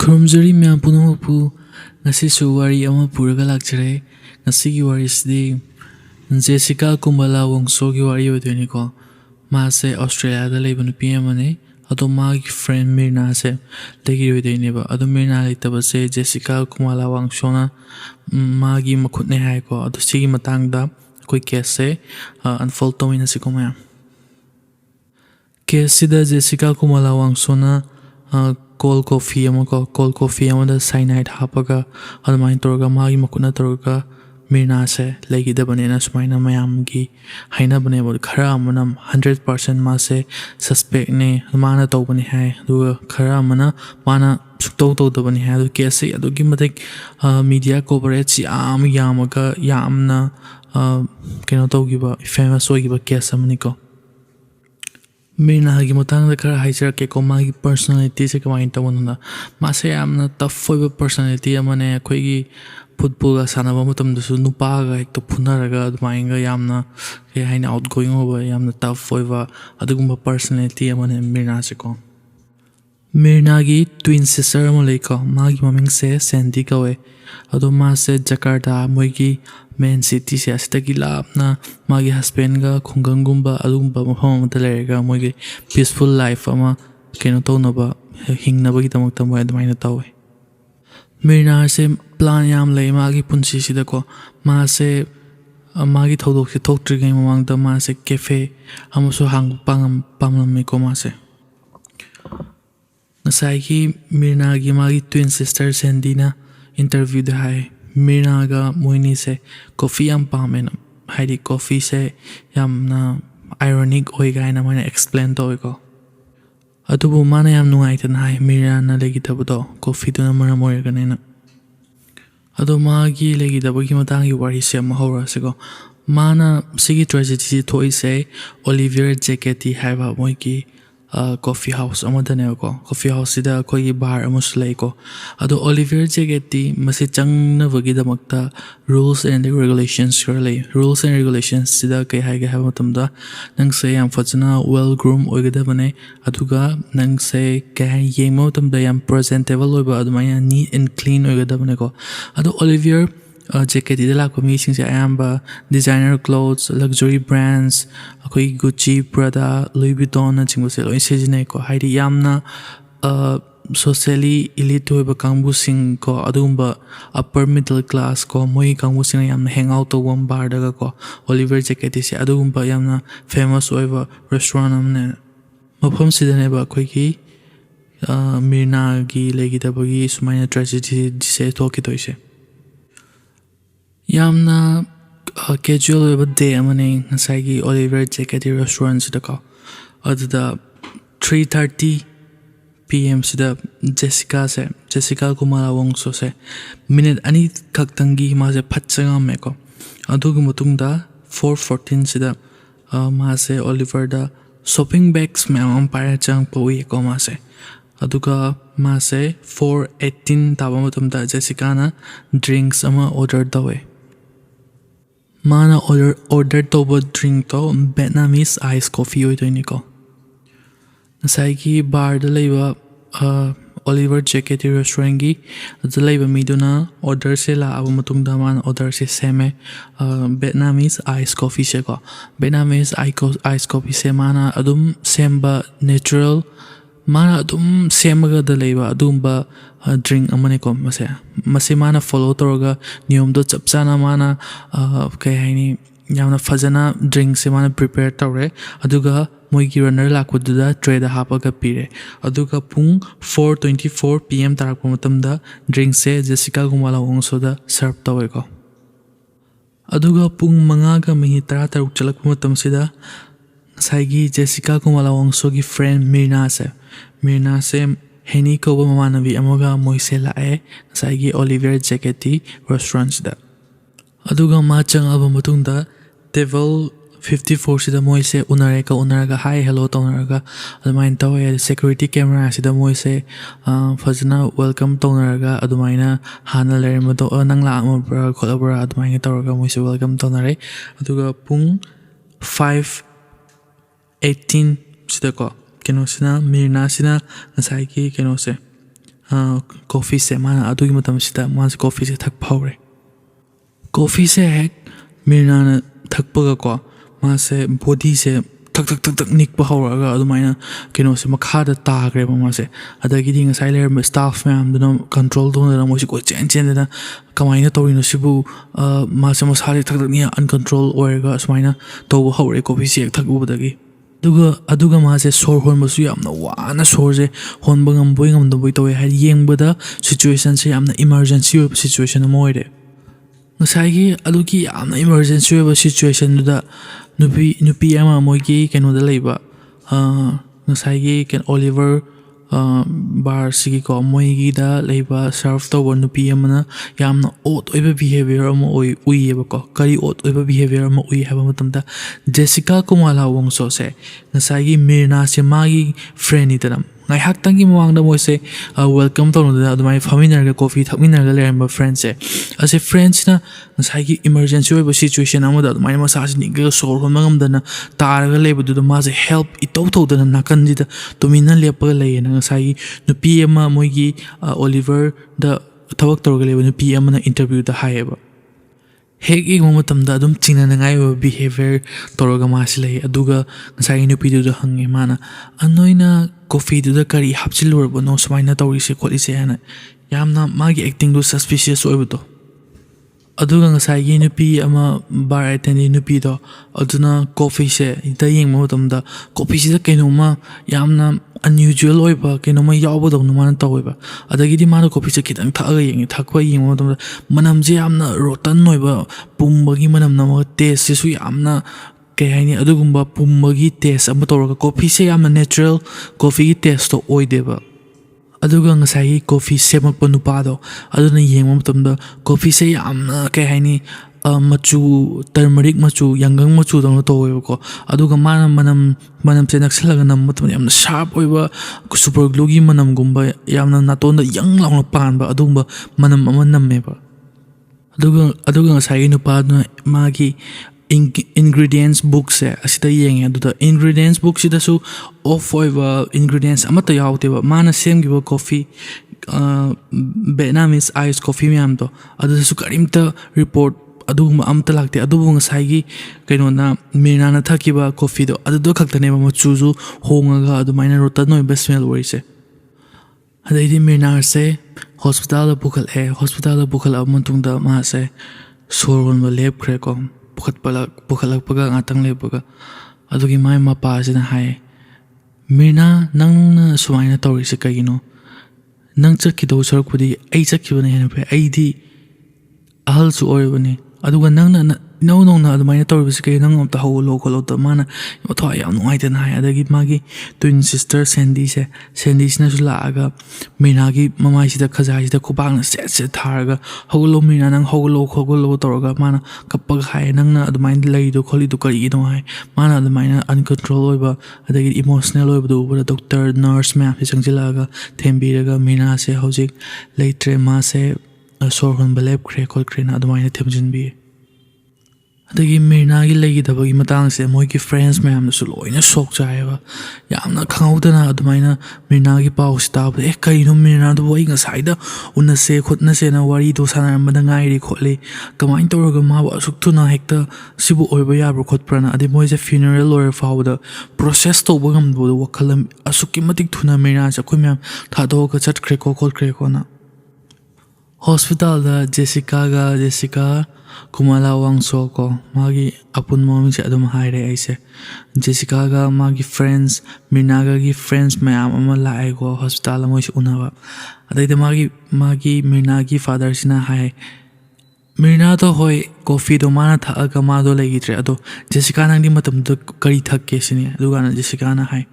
Kurumjari miyam punumapu ngasisu wari ama puraga lakchare. Ngasigi wari sidi Jessica Wongso ki wari odoini ko. Maase Australia da leiba nupi amane. Ado maagi friend Mirna se legi odoini ba. Ado Mirna leitaba se Jessica Wongso na maagi makutne hai ko. Ado sigi matangda koi case se unfold tawina si ko maya. Case sida Jessica Wongso na cold coffee amada cyanide hapaga adamain torga magi makuna torga Mirna se legi da bane na sumaina mayam gi haina bane bod khara amana 100% ma se suspect ne mana to bane hai du khara amana mana sukto to da bane hai du case adu gi matek media coverage yam yamaga yamna keno to gi ba famous oi gi ba case amani ko Mirna hagi matangda kara haisara ke ko magi personality se kamain tawon mase amna tough foiba personality amane khoi gi football ga sanaba matam dusu nupa ga ekto phunaraga admainga yamna ke haina outgoing over yamna tough foiba adugumba personality amane Mirna se ko Mirna gi twin sister amale ko magi maming se Sandy kawe ado ma se Jakarta moigi main city se astagi lapna magi husband ga khungangumba adugumba mafam amata lerega moigi peaceful life ama keno tonaba hingnaba gi tamakta moi admaina tawe Mirna se plan yam lei magi punsi sida ko ma se magi thodok se thoktre gai mamang da ma se cafe amaso hang pangam pamlam ko ma se nasai ki Mirna gi magi twin sister Sandy na interview da hai Mirna ga moini se coffee yam pamen haidi coffee se yam na ironic oi ga na mana explain to ko atubu mana yam nungai tan hai Mirna na legi tabudo coffee to na mara moy ga na ado magi legi dabu ki matang gi wari se mahora se ko mana sigi tragedy thoi se Oliver Jacketi haiba moi ki coffee house amada ne ko coffee house sida koi bar amus lei ko ado Oliver Jacketi masi changna wagi damakta rules and regulations lei rules and regulations sida kai hai ga ha matamda nang se yam fachana well groomed oigada bane aduga nang se kai yemo tamda yam presentable oiba adumaya neat and clean oigada bane ko ado Oliver Jacketi de la komi sing se ayamba designer clothes luxury brands akoi Gucci Prada Louis Vuitton na chingbo se loi sejine ko haidi yamna socially elite hoiba kangbu sing ko adumba upper middle class ko moi kangbu sing yamna hang out to one bar daga ko Oliver Jacketi se adumba yamna famous oiba restaurant amne mafam sidane ba koi ki Mirna gi legi da bagi sumaina tragedy se toki toise yamna casual oiba day amane ngasai gi Oliver Jacketi restaurant sida ko aduda 3:30 PM sida Jessica Wongso se minute ani khaktangi ma se phatchanga me ko adugi mutungda 4:14 sida ma se Oliver da shopping bags me am para chang poi ko ma se aduga ma se 4:18 taba mutumda Jessica na drinks ama order dawe mana order toba drink to Vietnamese ice coffee oidoini ko nasai ki bar da leiba Oliver Jacketi restaurant gi da leiba miduna order se la abu matungda man order se seme Vietnamese ice coffee se ko Vietnamese ice coffee se mana adum semba natural mana adum semaga da leiba adumba drink amane ko mase mana follow toroga niyom do chapchana mana kai haini yamna fajana drink se mana prepare tore aduga moigi runner lakududa tray da hapaga pire aduga pung 4:24 PM tarakpa matamda drink se Jessica Wongso da serve tawe ko aduga pung 5 ga minute 13 chalakpa matam sida saigi Jessica Wongso gi friend Mirna se heni ko ba mamanabi amoga moise lae saigi Oliver Jacketi restaurant da aduga ma changa ba matungda table 54 sida moise unaraga hi hello tonaraga adumain tawe security camera sida moise fajana welcome tonaraga adumaina hana lermado nang la mo bra kholabra adumain tawraga moise welcome tonare aduga pung 5:18 sida ko keno sina Mirna sina nasai ki keno se coffee se mana adugi matam sida mas coffee se thak phawre coffee se hek mirna na thakpaga ko ma se body se thak nik pa hawraga adumaina kino se makha da tagre ba ma se adagi ding sai layer staff ma'am duna control dona na mo si ko chen da kamaina torino sibu ma se mo sari thak ni uncontrol orga smaina to hawre coffee se thak ubadagi aduga ma se sor hon masu yamna wana sor je hon bangam boy ngam do boy toy ha yengbada situation se yamna emergency situation moire ngasai adugi yamna emergency situation da nupi ama moigi keno da leiba ngasai ken Oliver bar sigi ko moigi da leiba serve to one nupi amana yamna ot oiba behavior ama uieba ko kari ot oiba behavior ama ui haba matamda Jessica Wongso se ngasai mirna se magi friend itanam ngai haktangi mawangda moi se welcome to no da mai familiar ga coffee thakminar ga leramba friends se ase friends na ngasai gi emergency oiba situation amada mai masaj ni ga sor hon mangam dana tar ga lebu du ma se help ito dana nakan ji da tumina lepa le na ngasai nupi ama moi gi Oliver da thawak tor ga lebu nupi ama na interview da haeba hek ig mo matamda adum china na ngai behavior toroga masile aduga ngasai nupi du da hangi mana anoina coffee du da kari hapchilur bono smaina tori se kholi se ana yamna magi acting du suspicious oibuto aduga ngasai gi nupi ama bar attendant nupi do aduna coffee se ita yeng mo matamda coffee se kaino ma yamna unusual oiba kaino ma yawba do no man tawiba adagi di mana coffee se kitang thaga yeng thakwa yeng mo matamda manam je yamna rotan oiba pumbagi manam na ma taste se su yamna kayani adugumba pumbagi taste ama toroga coffee se yamna natural coffee gi taste to oideba aduga ngasai coffee semakpa nupa do aduna yengma matamda coffee se yamna kayani machu turmeric machu yangang machu dong to ko aduga manam se naksalaga nam matam yamna sharp oiba super glue gi manam gumba yamna natonda yang laung panba adumba manam ama nammeba aduga ngasai nupa na magi ingredients book se asida yenge aduda ingredients book sida su off oiba ingredients amata yauteba mana semgiba coffee Vietnamese ice coffee miyam to aduda su karimta report aduguma amta lagte adubu ngasai gi kaino na mirna na thakiba coffee do adudo khaktane ma chuju hongaga adumaina rota noi best smell orise adaidi mirna se hospital da bukhal amantungda ma se sorgon ba lab khre ko pukhalak paga ngatang lepaga adugi mai mapa sina hai mirna nang sumaina tori se kagino nang chakki do sarak pudi ai chakki bane hena pe ai di ahal su orbani aduga nang na na adumaina tori se kay nang amta hawlo kholo ta mana thwa yam ngai tan hai adagi magi twin sister Sandy na sula aga mirna gi mamai sida khajai sida khubang se tharga hawlo mirna nang hawlo toroga mana kapag hai nang na adumaina lei do kholi do kari do hai mana adumaina uncontrol oiba adagi emotional oiba do bura doctor nurse ma'am se changjilaga thembiraga mirna se hojik leitre ma se sorhon balep khre na adumaina themjinbi adagi mirna gi legi dabagi matang se moi ki friends ma'am su loina sok jaiba yamna khangudana adumaina mirna gi pau stab kai no mirna do boi nga saida unna se khotna se na wari do sanar mada ngai ri khole kamain toroga ma wa suk tuna hekta sibu oiba yabro khotprana adi moi je funeral lawyer fawda process to bogam do wakhalam asuki matik thuna mirna sa khoi ma'am thado ka chat khre ko na hospital da Jessica Wongso ko magi apun momi se adum haire aise Jessica ga magi friends mirna ga gi friends mayam ama lae go hospital mo se unawa adai de magi mirna gi father sina hai mirna to hoi coffee do mana tha aga ma do legi tre ado Jessica nang di matam do kari thak ke sini aduga na Jessica na hai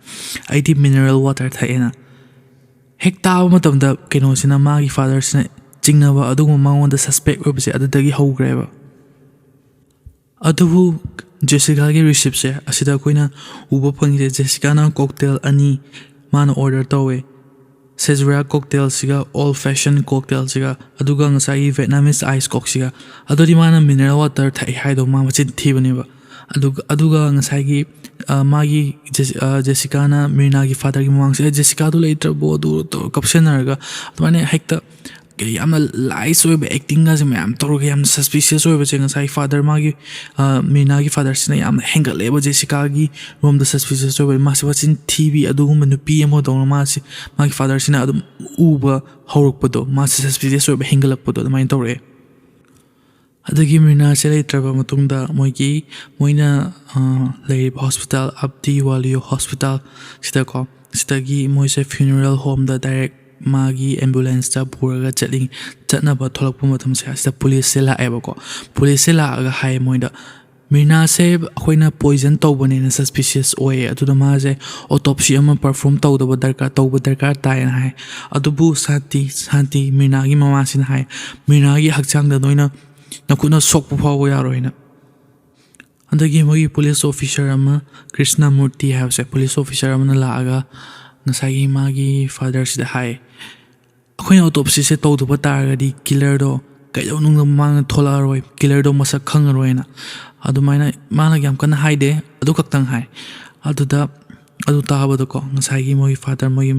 ai di mineral water tha ena hekta matam da keno sina magi father sina jingnaba aduguma mangon da suspect obse adagi hogreba adubu Jessica gi receipt se asida koina uba pangje Jessica na cocktail ani mana order tawe Caesarea cocktail siga old fashioned cocktail siga aduga ngasai Vietnamese ice cock siga adodi mana mineral water thai haido ma machin thibani ba aduga ngasai gi magi Jessica na Mirna gi father gi mamang se Jessica do later bo do to caption raga mane hekta yamna lies oiba acting ga jam yam tor yam suspicious oiba chenga sai father magi Mirna gi father sina yam hengal leba Jessica gi rom the suspicious oiba ma se watching TV adugum nupi emo dong ma si magi father sina adum uba horok podo ma se suspicious oiba hengalak podo mai tore adagi Mirna se later ba matungda moina leib hospital Abdi Walio hospital sita ko sitagi moise funeral home da direct magi ambulance ta puraga chatna ba tholak pu matam se sita police se la eba ko police se la ga hai moida Mirna se khoina poison tawbane na suspicious oye adu da ma je autopsy ama perform tawda darkar ta yan hai adubu santi Mirna gi mama sin hai Mirna gi hakchang da noina nakuna sok pu phaw ya roina andagi mogi police officer ama Krishna Murthy have se police officer ama la aga nasagi magi father sida hai akhoi autopsy se tawdu ba targadi killer do kayo nung mang thola roi killer do masak khang roina adu maina mana yam kan haide adu kaktang hai adu ta ba do ko nasagi mogi father mogi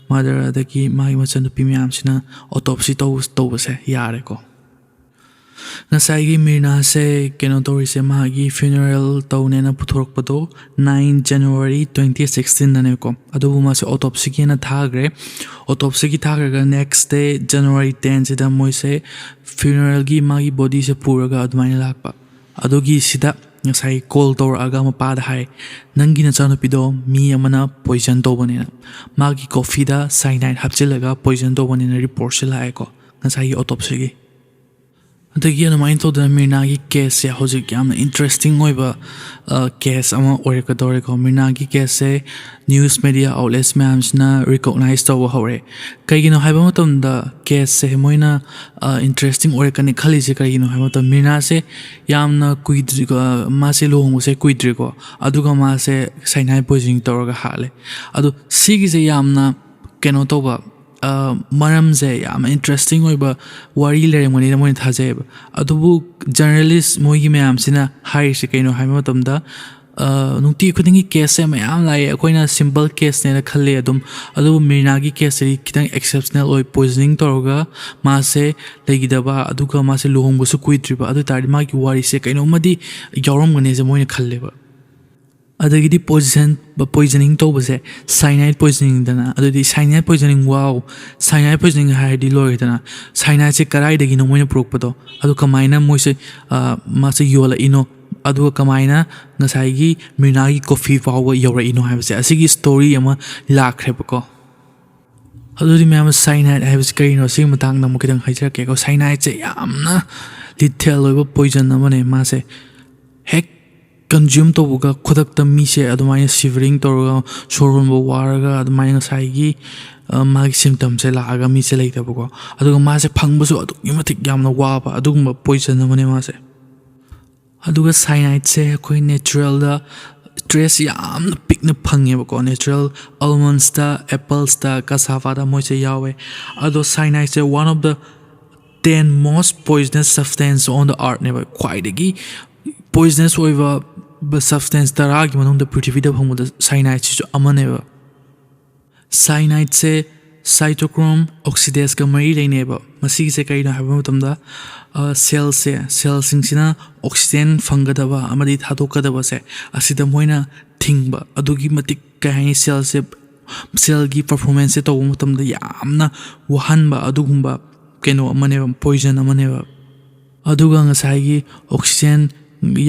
mother adagi magi machan pi myam sina autopsy to se yare ko nasagi Mirna se kenotori se magi funeral tawne na puthorok pado 9 January 2016 nane ko adu ma se autopsy ki na thagre autopsy ki thagre next day January 10 sida moise funeral gi magi body se puraga admaina lakpa adugi sida ngasai call tor aga ma pa da hai nangi na chanu pido mi amana poison to banena magi Coffeeda cyanide hapchilaga poison to banena report se la ko ngasai autopsy gi adagi na main to da Mirna gi case se hojik yam interesting oiba case ama orekadore ko Mirna gi case se news media outlets mams na recognize to hore kaigino haiba matam da case se moina interesting orekani khali se kaigino haiba to Mirna se yamna kuidri ko ma se lohong se kuidri ko aduga ma se cyanide poisoning to ga hale adu sigi se yamna keno to ba maram je yam interesting oiba wari lere moni na moi thaje adubu journalist mogi mayam sina hai se kaino hai matam da nungti khudingi case se mayam lai akoina simple case ne na khalle adum adu Mirna gi case ri kitang exceptional oi poisoning toroga ma se legidaba aduga ma se lohong bu su kuidriba adu tari ma gi wari se kaino madi yawram gane je moi na khalle ba adagidi poisoning to base cyanide poisoning dana adudi cyanide poisoning wow cyanide poisoning hai di loi dana cyanide se karai dagi no moina prok pado adu kamaina moise ma se yola ino adu kamaina ngasai gi Mirna gi coffee power yora ino hai base asigi story ama lakhre bako adudi me ama cyanide hai base kai no sing matang na mukidang haijra ke ko cyanide se yamna lethal loiba poison amane ma se hek consume to buga khodak ta mi se adumai shivering to showroom bo waraga adumai ngasai gi magi symptom se la aga mi se leita bugo aduga ma se phangbu su adu imatik yamna wa ba adugum poison amane ma se aduga cyanide se koi natural da stress yamna pikna phange bako natural almonds da apples da cassava da moi se yawe ado cyanide se one of the 10 most poisonous substance on the earth never quite agi poisonous oiva substance taragi manung da prithvi da bhamu da cyanide chi amane ba cyanide se cytochrome oxidase ka mari leine ba masi se kai na haba matam da cell sing sina oxygen fangada ba amadi thadokada ba se asida moina thingba adugi matik kai cell gi performance se to matam da yamna wahan ba adugumba keno amane poison amane ba aduga ngasai gi oxygen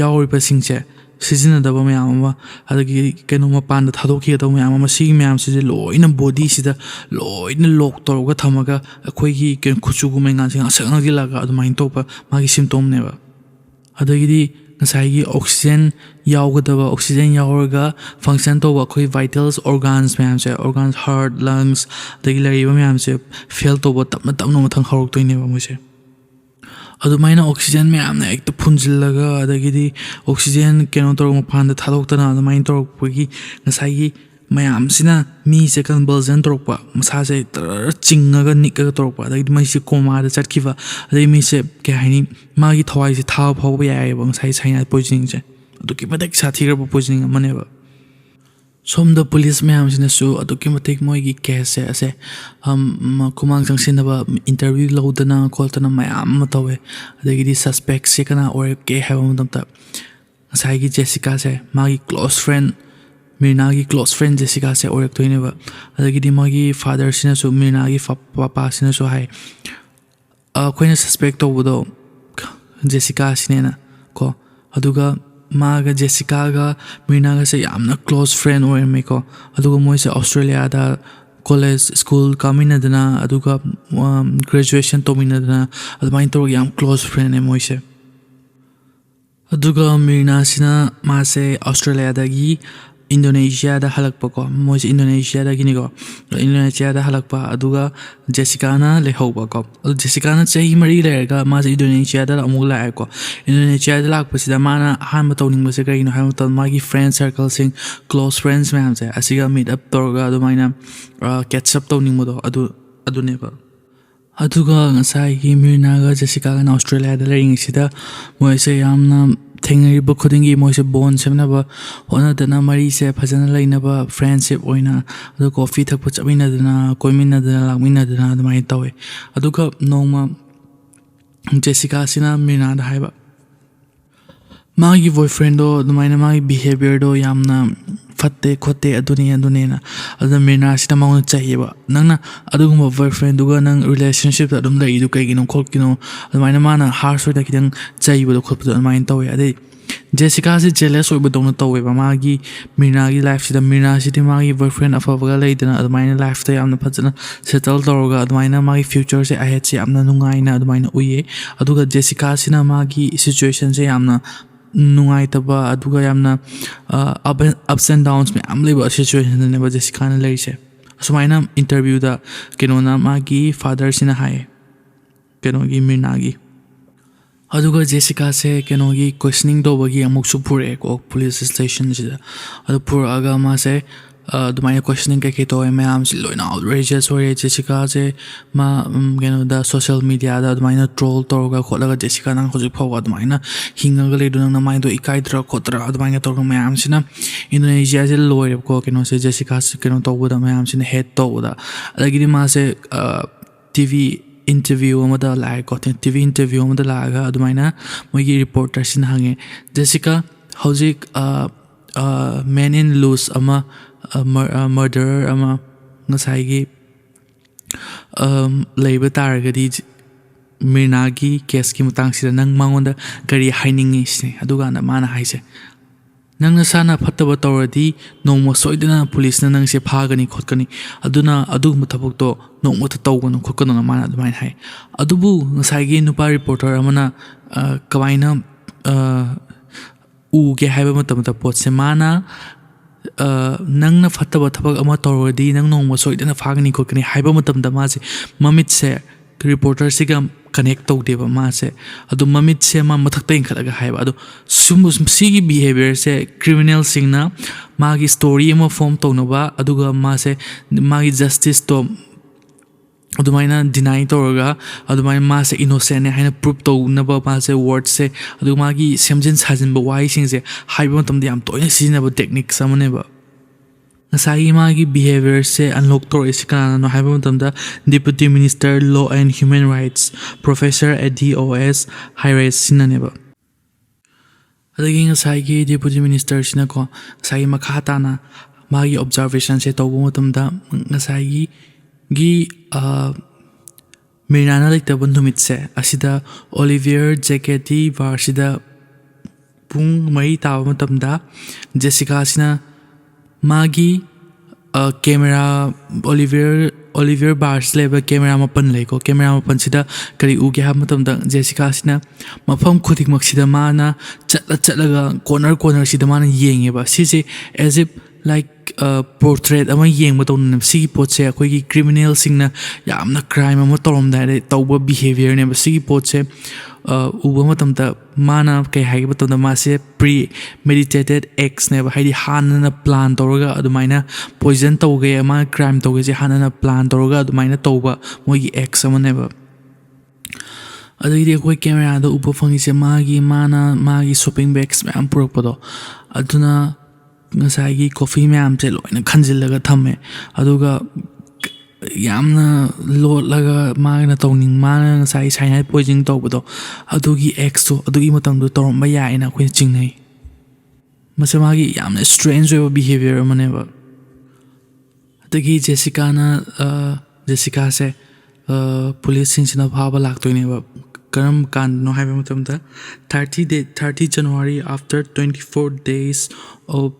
yauri singche sizina da ba mayam ama adagi keno mapan da thadokhi da mayam ama si mayam si loina body sida loina lock torga thamaga akhoi gi ken khuchu gu mengan sing asang gi laga adumain topa magi symptom ne ba adagi di ngasai gi oxygen yawga da ba oxygen yawarga function to ba khoi vitals organs mayam se organs heart lungs adagi lari ba mayam se fail to ba tapna mathang horok toine ba mo se adumaina oxygen me amna ekta phunjillaga adagidi oxygen keno tor maphan da thadoktana adumain tor pagi ngasai gi mayam sina mi se convulsion torpa masa se chingaga nikaga torpa adagidi mai se coma da chatkiva adai mi se ke haini magi thawai se thaw phaw ba yai ba ngasai cyanide poisoning se aduki badak sathi ga poisoning amane ba Somda police mayam sinasu aduki matik moigi case ase kumang jangsinaba interview lodana koltana mayam matawe adagidi suspect se kana or ke haba matamta ngasai Jessica se magi close friend Mirna gi close friend Jessica se or toineba adagidi magi father sinasu Mirna gi papa sinasu hai koina suspect tawdo Jessica sinena ko aduga maga Jessica ga Mirna ga se yamna close friend or meko aduga moi se Australia da college school kamina dana aduga graduation tomina dana admain to yam close friend e moi se aduga Mirna sina ma se Australia da gi Indonesia da halakpa ko moi se Indonesia da gini ko Indonesia da halakpa aduga Jessica na le hoba ko Jessica na chahi mari le ga ma se Indonesia da amuk la ko Indonesia da lakpa sida mana han ma tawning ma se kai no han ta magi friend circle sing close friends ma se asiga meet up torga adu maina catch up tawning mo do adu ne ba aduga ngasai gi Mirna ga Jessica ga Australia da leing sida moi se yamna thengai bu khudingi moi se bond semna ba hona dana mari se phajana laina ba friendship oina adu coffee thakpa chamina dana koimina dana lakmina dana admai tawe aduga noma Jessica sina Mirna da haiba magi boyfriend do admaina magi behavior do yamna fatte khote aduni na adu Mirna sina maung chahiba nangna aduguma boyfriend duga nang relationship da dum lai du kai gino khol kino admaina mana harsh da kidang chaiba do khot do admain tawe ade Jessica se jealous oiba dong tawe ba magi Mirna gi life sida Mirna sidi magi boyfriend afaga lai dana admaina life ta yamna phajana settle toroga admaina magi future se ahead se yamna nungai na admaina uye aduga Jessica sina magi situation se yamna nungai taba aduga yamna ups and downs me am leba situation ne ba Jessica na lai se sumaina interview da kenona magi father sina hai kenogi Mirna gi aduga Jessica se kenogi questioning do bagi amuk su pure ko police station sida adu pur aga ma se admaina questioning ke to me am si loina outrageous or Jessica se ma keno da social media da admaina troll torga kholaga Jessica nang hoji phaw admaina hinga ga le dunang na mai do ikai dra khotra admaina torga me am sina Indonesia je loire ko keno se Jessica se keno to da me am sina head to da adagidi ma se TV interview amada lai ko TV interview amada laga adumaina moigi reporter sin hange Jessica hojik man in loose ama murderer ama ngasai gi leiba taragadi Mirna gi case ki mutang sida nang mangonda kari hainingi se aduga na mana haise nang nasana phattaba tawradi nongmo soidana police na nang se phagani khotkani aduna adu muthabuk to nongmo ta tawganu khotkanu na mana adumai hai adubu ngasai gi nupa reporter amana kawaina u ge haiba matam ta pot se mana nang na phattaba thabak ama tawradi nang nongmo soidana phagani khotkani haiba matam da ma se mamit se reporter sigam connect to deba ma se adu mamit se ma mathak ta inkhalaga haiba adu sigi behavior se criminal singna magi story ma form to no ba aduga ma se magi justice to adumaina deny toraga adumaina ma se innocent ne haina prove to na ba ma se word se adu magi semjin sajin ba wai sing se haiba matam da yam toina sina ba technique samane ba ngasai magi behavior se unlock tor iskana no haiba matamda Deputy Minister Law and Human Rights Professor at DOS High Sinaneba adagi ngasai gi Deputy Minister sina ko ngasai makhata na magi observation se tawbo matamda ngasai gi Mirna na like tabon numit se asida Olivier Jacketi varsida pung mai taw matamda Jessica sina magi camera Olivier bars leba camera mapan leko camera mapan sida kari uge ha matamda Jessica sina mafam khudik mak sida mana chatlaga corner sida mana yenge ba sise as if like portrait ama yeng maton si pot se akoi gi criminal singna yamna crime ama torom da tawba behavior ne ba si pot se uba matamda mana kai haiba matamda ma se premeditated acts ne ba haidi hanana plan toroga adumaina poison tawge ama crime tawge je hanana plan toroga adumaina tawba mogi acts ama ne ba adagi akoi camera da uba fangi se magi mana magi shopping bags ma am purak pado aduna ngasai coffee mayam che loina khanjillaga thamme aduga yamna lotlaga magna tawning mana ngasai cyanide poisoning tawbado adugi x to adugi matangdu tawramba yaina khoi chingnai mase magi yamna strange behavior maneba adagi Jessica se police sinsina phaba laktoineba karam kan no haiba matamda 30 January after 24 days of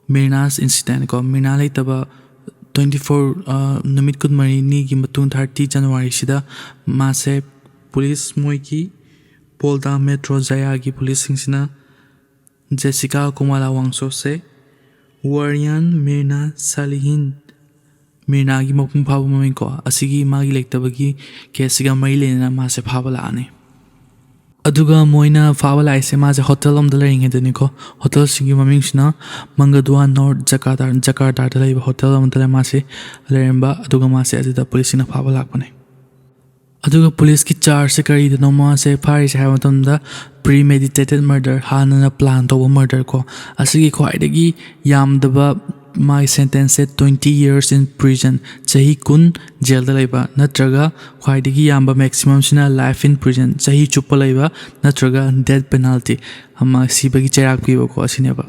Mirna's incident ko Mirna laitaba 24 numit kudmari ni gi matun 30 January sida mase police moiki polda metro jaya gi police sinsina Jessica Wongso se Warian Mirna Salihin Mirna gi mapung phaba mamin ko asigi magi lektabagi kesiga mai lena mase phaba laane aduga moina phaba laise mase hotel om dalaring hedani ko hotel singi maming sina Mangadua North Jakarta da laiba hotel om dala mase leremba aduga mase adida police na phaba lakpane aduga police ki charge se kari de no mase phari se hawatamda premeditated murder hana plan to murder ko asigi khwaidagi yamdaba my sentence said 20 years in prison chahi kun jail da laiba natraga khwaidagi yamba maximum sina life in prison chahi chupa laiba natraga death penalty ama sibagi cherak piba ko asineba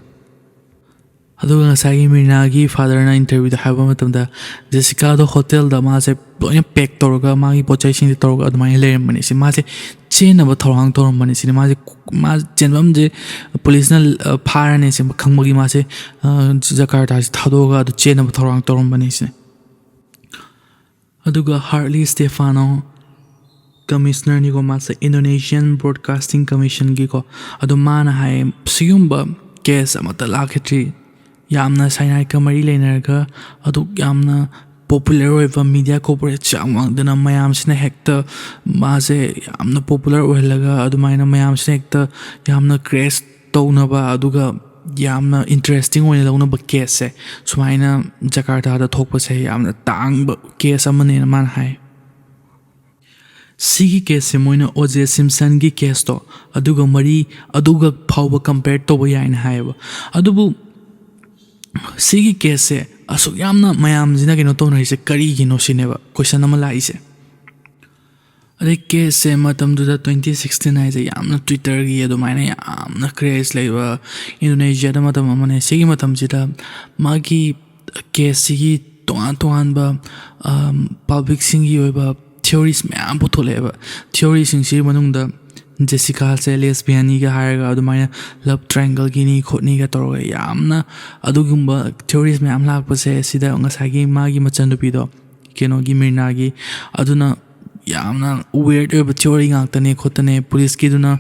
aduga ngasai Mirna gi father na interview da haba matamda Jessica do hotel da ma se loina pack torga magi pochai sing torga admai lerem bani si ma se chena ba thorang toram bani si ma chenbam je police na phara ne se khangmagi ma se Jakarta si thadoga adu chena ba thorang toram bani si aduga Hartley Stefano commissioner ni ko ma se Indonesian Broadcasting Commission gi ko adu mana hai sigumba case amata lakhetri yamna cyanide ka mari lenerga adu yamna popular oiva media corporate chamang dana mayam sina hekta mase yamna popular oilaga adumaina mayam sina hekta yamna craze townaba aduga yamna interesting oina lawna ba case sumaina Jakarta da thokpa se yamna tang ba case amane man hai sigi case moina OJ Simpson gi case to aduga mari aduga phawba compare to ba yaina haiba adubu sigi case asuk yamna mayam jina kino to nai se kari gino sineba question ama lai se ade case matam du 2016 ai se yamna Twitter gi adu maina yamna craze laiba Indonesia da matam amane sigi matam jida magi case gi toan ba public singi oiba theories mayam puthuleba theory sing si manungda Jessica se lesbian ni ga haraga adumaina love triangle gi ni khotni ga torga yamna adugumba theories me amlak pase sida ngasagi magi machandupi do keno gi Mirna gi aduna yamna weird oba theory ngaktane khotane police ki duna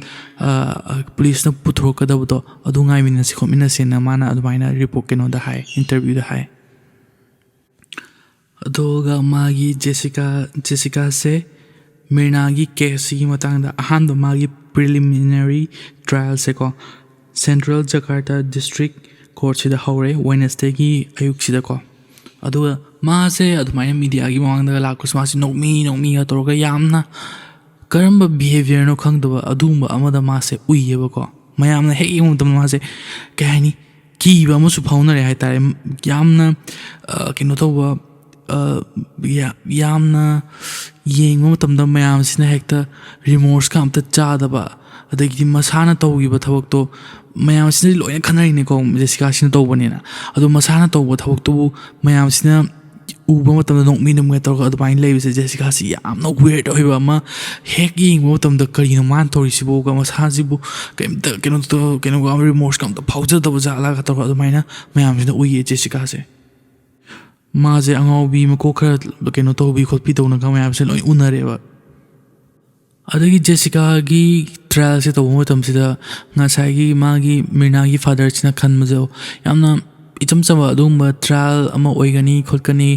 police na puthroka da budo adu ngai min si khomina se na mana adumaina report keno da hai interview da hai adoga magi Jessica se Mirna gi case gi matangda ahanba magi preliminary trial se ko Central Jakarta District Court sida hore Wednesday gi ayuk sida ko aduga ma se adumaina media gi mawangda lakus ma si nokmi ga torga yamna karamba behavior no khangdaba adumba amada ma se uiyeba ko mayamna he yum dam ma se kahani ki ba musu phauna re haitare yamna kino to ba yamna yeng matamda mayam sina hekta remorse ka amta chadaba adagi masana tawgiba thabak to mayam sina loina khanari ne ko Jessica sina tawbanina adu masana tawba thabak to mayam sina uba matamda nokmi num ga torga adbain leibise Jessica si yamna weird oiba ma hek yeng matamda karino man tori sibo ga masana sibu kemta keno ga remorse ka amta phauja da jala ga torga adbaina mayam sina uye Jessica se maze angaubi mako khara keno tobi khotpi tawna ka mayam se loi unareba adagi Jessica gi trial se to motam sida ngasai gi magi Mirna gi father china khan majo yamna icham chama adumba trial ama oigani khotkani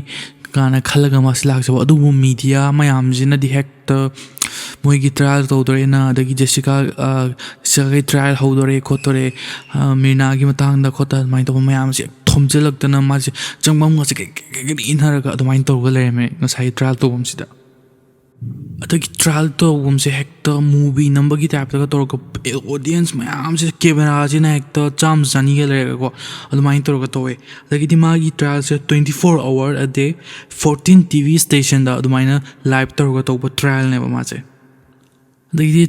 kana khalaga maslak so adu media mayam jina di hekta moi gi trial to dore na adagi Jessica gi trial hodore khotore Mirna gi matangda khota mai to mayam se thomjelakdana ma se changmam ngase ke inharaga adumai to ga lereme ngasai trial to bom sida ꯑꯗꯒꯤ trial ꯇꯧꯕꯁꯦ ꯍꯦꯛꯇ movie ꯅꯝꯕꯒꯤ ꯇꯥꯏꯞꯇꯒ ꯇꯧꯔꯒ audience ꯃꯌꯥꯝꯁꯦ ꯀꯦꯃꯦꯔꯥꯁꯤꯅ ꯍꯦꯛꯇ ꯆꯥꯝꯃ ꯆꯅꯤꯒ ꯂꯩꯔꯒꯀꯣ ꯑꯗꯨꯃꯥꯏꯅ ꯇꯧꯔꯒ ꯇꯧꯋꯦ ꯑꯗꯒꯤꯗꯤ ꯃꯥꯒꯤ ꯇ꯭ꯔꯥꯏꯜꯁꯦ 24 hour a day 14 TV station da ꯑꯗꯨꯃꯥꯏꯅ ꯂꯥꯏꯚ ꯇꯧꯔꯒ ꯇꯧꯕ ꯇ꯭ꯔꯥꯏꯜꯅꯦꯕ ꯃꯥꯁꯦ ꯑꯗꯒꯤꯗꯤ